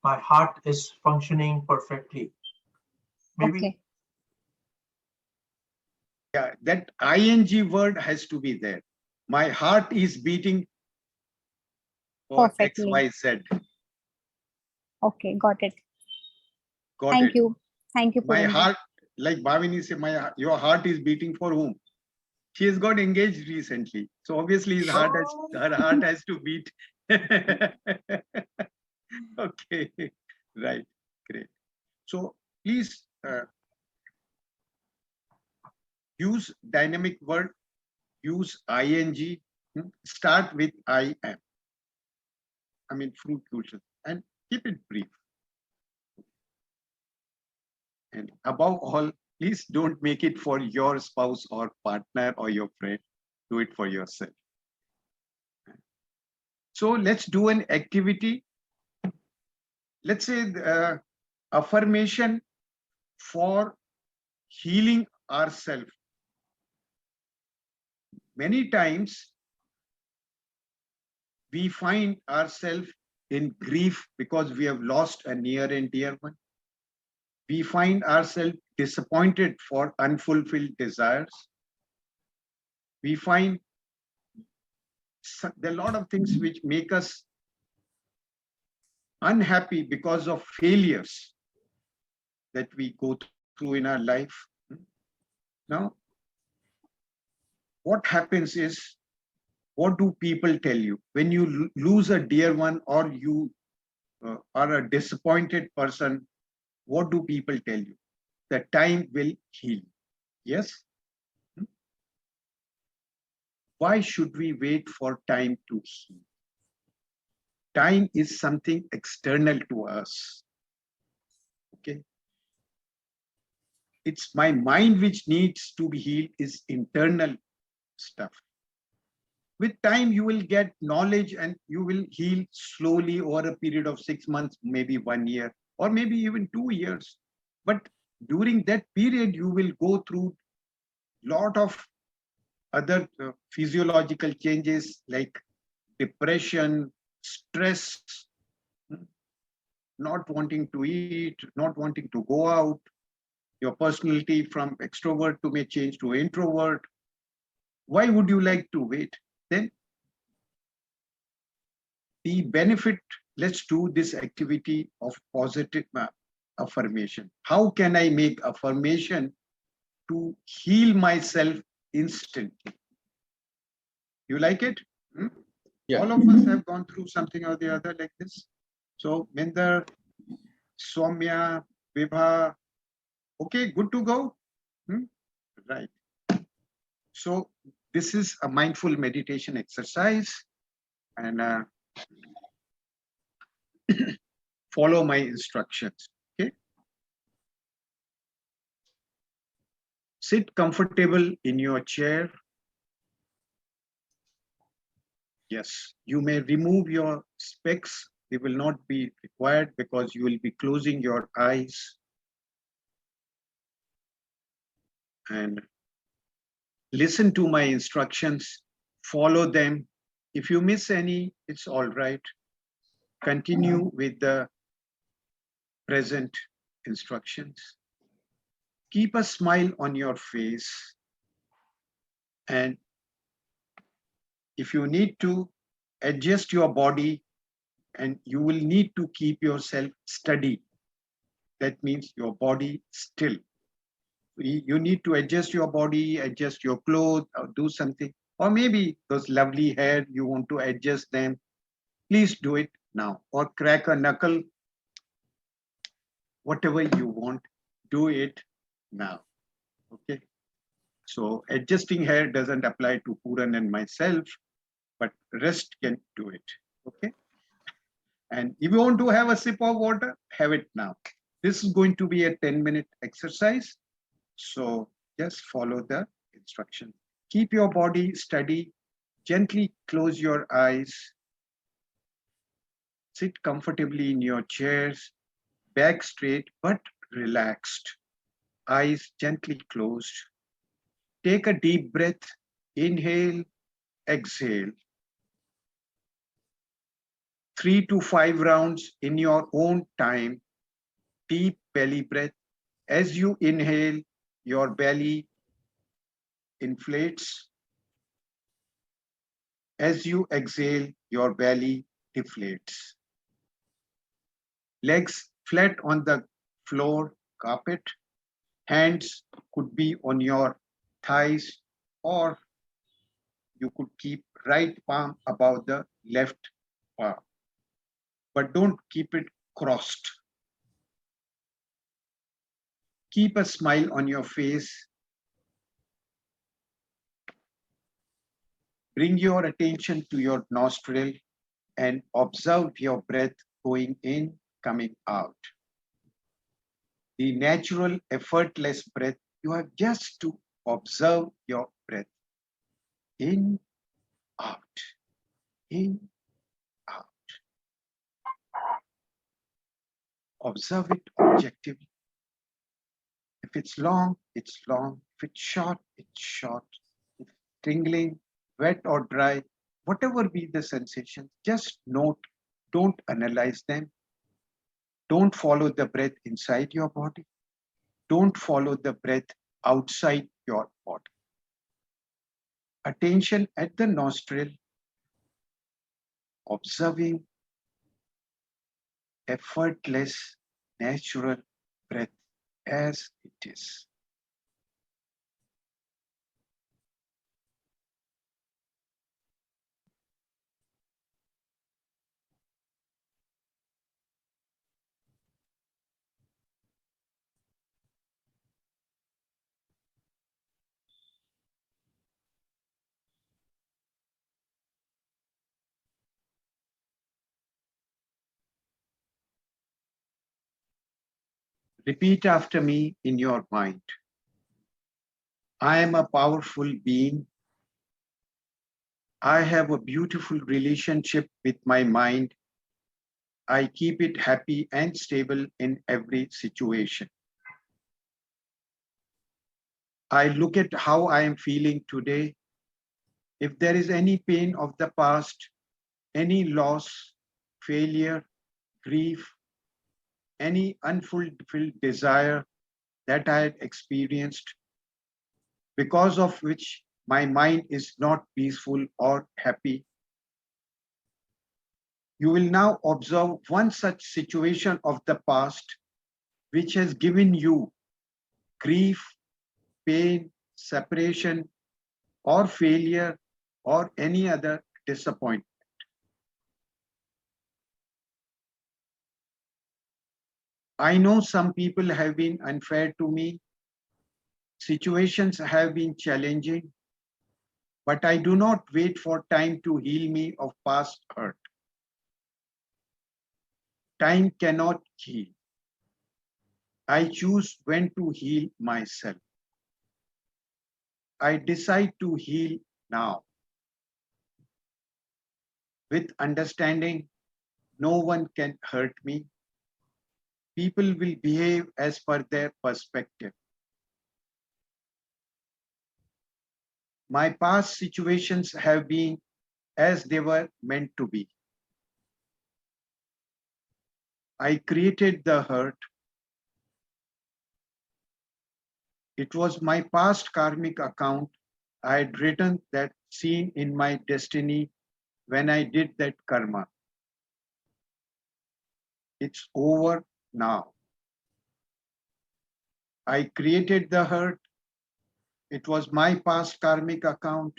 my heart is functioning perfectly. Maybe Okay. Yeah, that ing word has to be there. My heart is beating for X, Perfectly. Y, Z. Okay, got it. Got Thank it. you. Thank you, My Puranji. heart, like Bhavini said, your heart is beating for whom? She has got engaged recently. So obviously her heart has to beat. Okay, right, great. So please use dynamic word, use ing, start with I am. I mean, fruit fusion, and keep it brief. And above all, please don't make it for your spouse or partner or your friend. Do it for yourself. So let's do an activity. Let's say affirmation for healing ourselves. Many times we find ourselves in grief because we have lost a near and dear one. We find ourselves disappointed for unfulfilled desires. We find there are a lot of things which make us unhappy because of failures that we go through in our life. Now, what happens is, what do people tell you when you lose a dear one or you are a disappointed person? What do people tell you? That time will heal. Yes. Why should we wait for time to heal? Time is something external to us. Okay. It's my mind which needs to be healed, is internal stuff. With time, you will get knowledge and you will heal slowly over a period of 6 months, maybe 1 year, or maybe even 2 years. But during that period, you will go through a lot of other physiological changes like depression, stress, not wanting to eat, not wanting to go out. Your personality from extrovert to may change to introvert. Why would you like to wait? Then the benefit, let's do this activity of positive affirmation. How can I make affirmation to heal myself instantly? You like it? Hmm? Yeah. All of us have gone through something or the other like this. So Minder, Soumya, Vibha, okay, good to go? Hmm? Right. So this is a mindful meditation exercise, and follow my instructions. Okay. Sit comfortable in your chair. Yes, you may remove your specs. They will not be required because you will be closing your eyes. And listen to my instructions, follow them. If you miss any, it's all right. Continue with the present instructions. Keep a smile on your face. And if you need to adjust your body, and you will need to keep yourself steady. That means your body still. You need to adjust your body, adjust your clothes, or do something. Or maybe those lovely hair, you want to adjust them. Please do it now. Or crack a knuckle. Whatever you want, do it now. Okay. So adjusting hair doesn't apply to Puran and myself, but rest can do it. Okay. And if you want to have a sip of water, have it now. This is going to be a 10-minute exercise. So just follow the instruction. Keep your body steady. Gently close your eyes. Sit comfortably in your chairs. Back straight but relaxed. Eyes gently closed. Take a deep breath. Inhale, exhale. 3 to 5 rounds in your own time. Deep belly breath. As you inhale, your belly inflates. As you exhale, your belly deflates. Legs flat on the floor, carpet. Hands could be on your thighs, or you could keep right palm above the left palm. But don't keep it crossed. Keep a smile on your face. Bring your attention to your nostril and observe your breath going in, coming out. The natural, effortless breath, you have just to observe your breath. In, out, in, out. Observe it objectively. If it's long, it's long. If it's short, it's short. If it's tingling, wet or dry, whatever be the sensation, just note, don't analyze them. Don't follow the breath inside your body. Don't follow the breath outside your body. Attention at the nostril, observing effortless, natural breath as it is. Repeat after me in your mind. I am a powerful being. I have a beautiful relationship with my mind. I keep it happy and stable in every situation. I look at how I am feeling today. If there is any pain of the past, any loss, failure, grief, any unfulfilled desire that I had experienced, because of which my mind is not peaceful or happy, You will now observe one such situation of the past which has given you grief, pain, separation, or failure, or any other disappointment. I know some people have been unfair to me. Situations have been challenging, but I do not wait for time to heal me of past hurt. Time cannot heal. I choose when to heal myself. I decide to heal now. With understanding, no one can hurt me. People will behave as per their perspective. My past situations have been as they were meant to be. I created the hurt. It was my past karmic account. I had written that scene in my destiny when I did that karma. It's over now. I created the hurt. It was my past karmic account.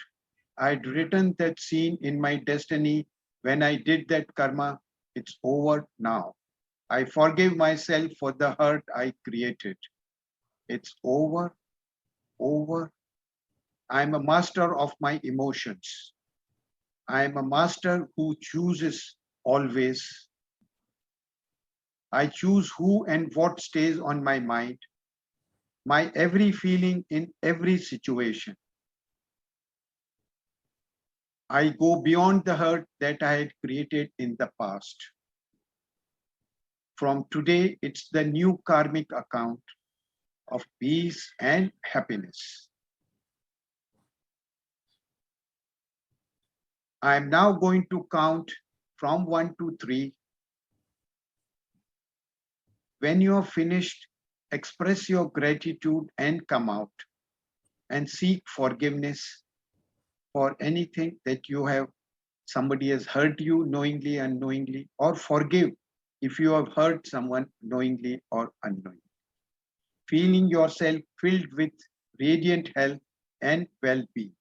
I had written that scene in my destiny when I did that karma. It's over now. I forgive myself for the hurt I created. It's over, over. I'm a master of my emotions. I am a master who chooses always. I choose who and what stays on my mind, my every feeling in every situation. I go beyond the hurt that I had created in the past. From today, it's the new karmic account of peace and happiness. I am now going to count from 1 to 3. When you are finished, express your gratitude and come out and seek forgiveness for anything that you have, somebody has hurt you knowingly, unknowingly, or forgive if you have hurt someone knowingly or unknowingly. Feeling yourself filled with radiant health and well-being.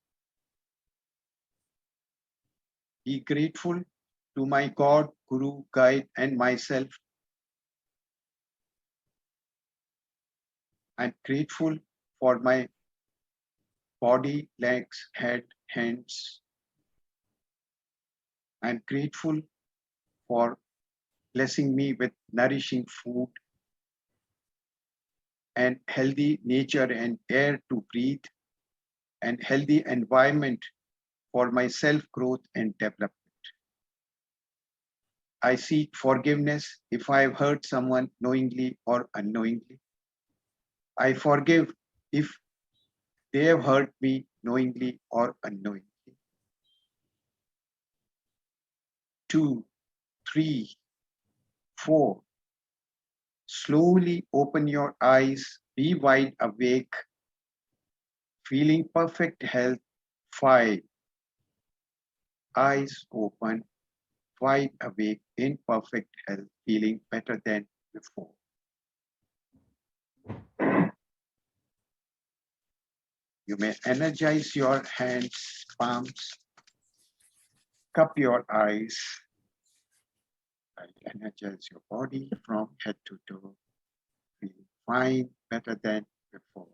Be grateful to my God, Guru, Guide, and myself. I'm grateful for my body, legs, head, hands. I'm grateful for blessing me with nourishing food and healthy nature and air to breathe and healthy environment for my self-growth and development. I seek forgiveness if I have hurt someone knowingly or unknowingly. I forgive if they have hurt me knowingly or unknowingly. 2, 3, 4. Slowly open your eyes, be wide awake, feeling perfect health. 5. Eyes open, wide awake, in perfect health, feeling better than before. You may energize your hands, palms, cup your eyes, and energize your body from head to toe, feeling fine, better than before.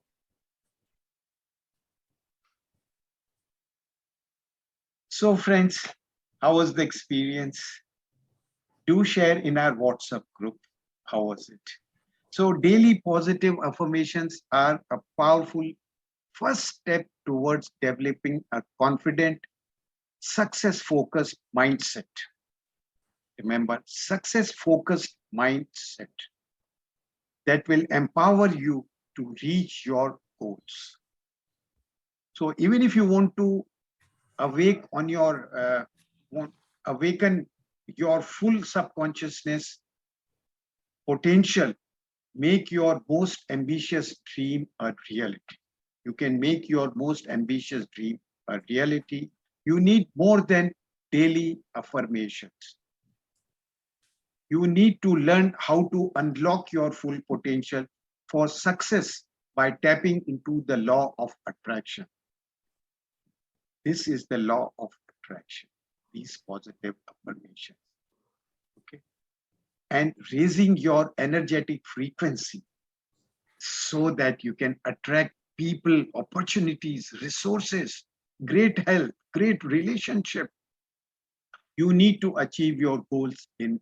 So friends, how was the experience? Do share in our WhatsApp group. How was it? So daily positive affirmations are a powerful first step towards developing a confident, success-focused mindset. Remember, success-focused mindset that will empower you to reach your goals. So even if you want to awaken your full subconsciousness potential, make your most ambitious dream a reality. You can make your most ambitious dream a reality. You need more than daily affirmations. You need to learn how to unlock your full potential for success by tapping into the law of attraction. This is the law of attraction, these positive affirmations. Okay. And raising your energetic frequency so that you can attract people, opportunities, resources, great health, great relationship. You need to achieve your goals in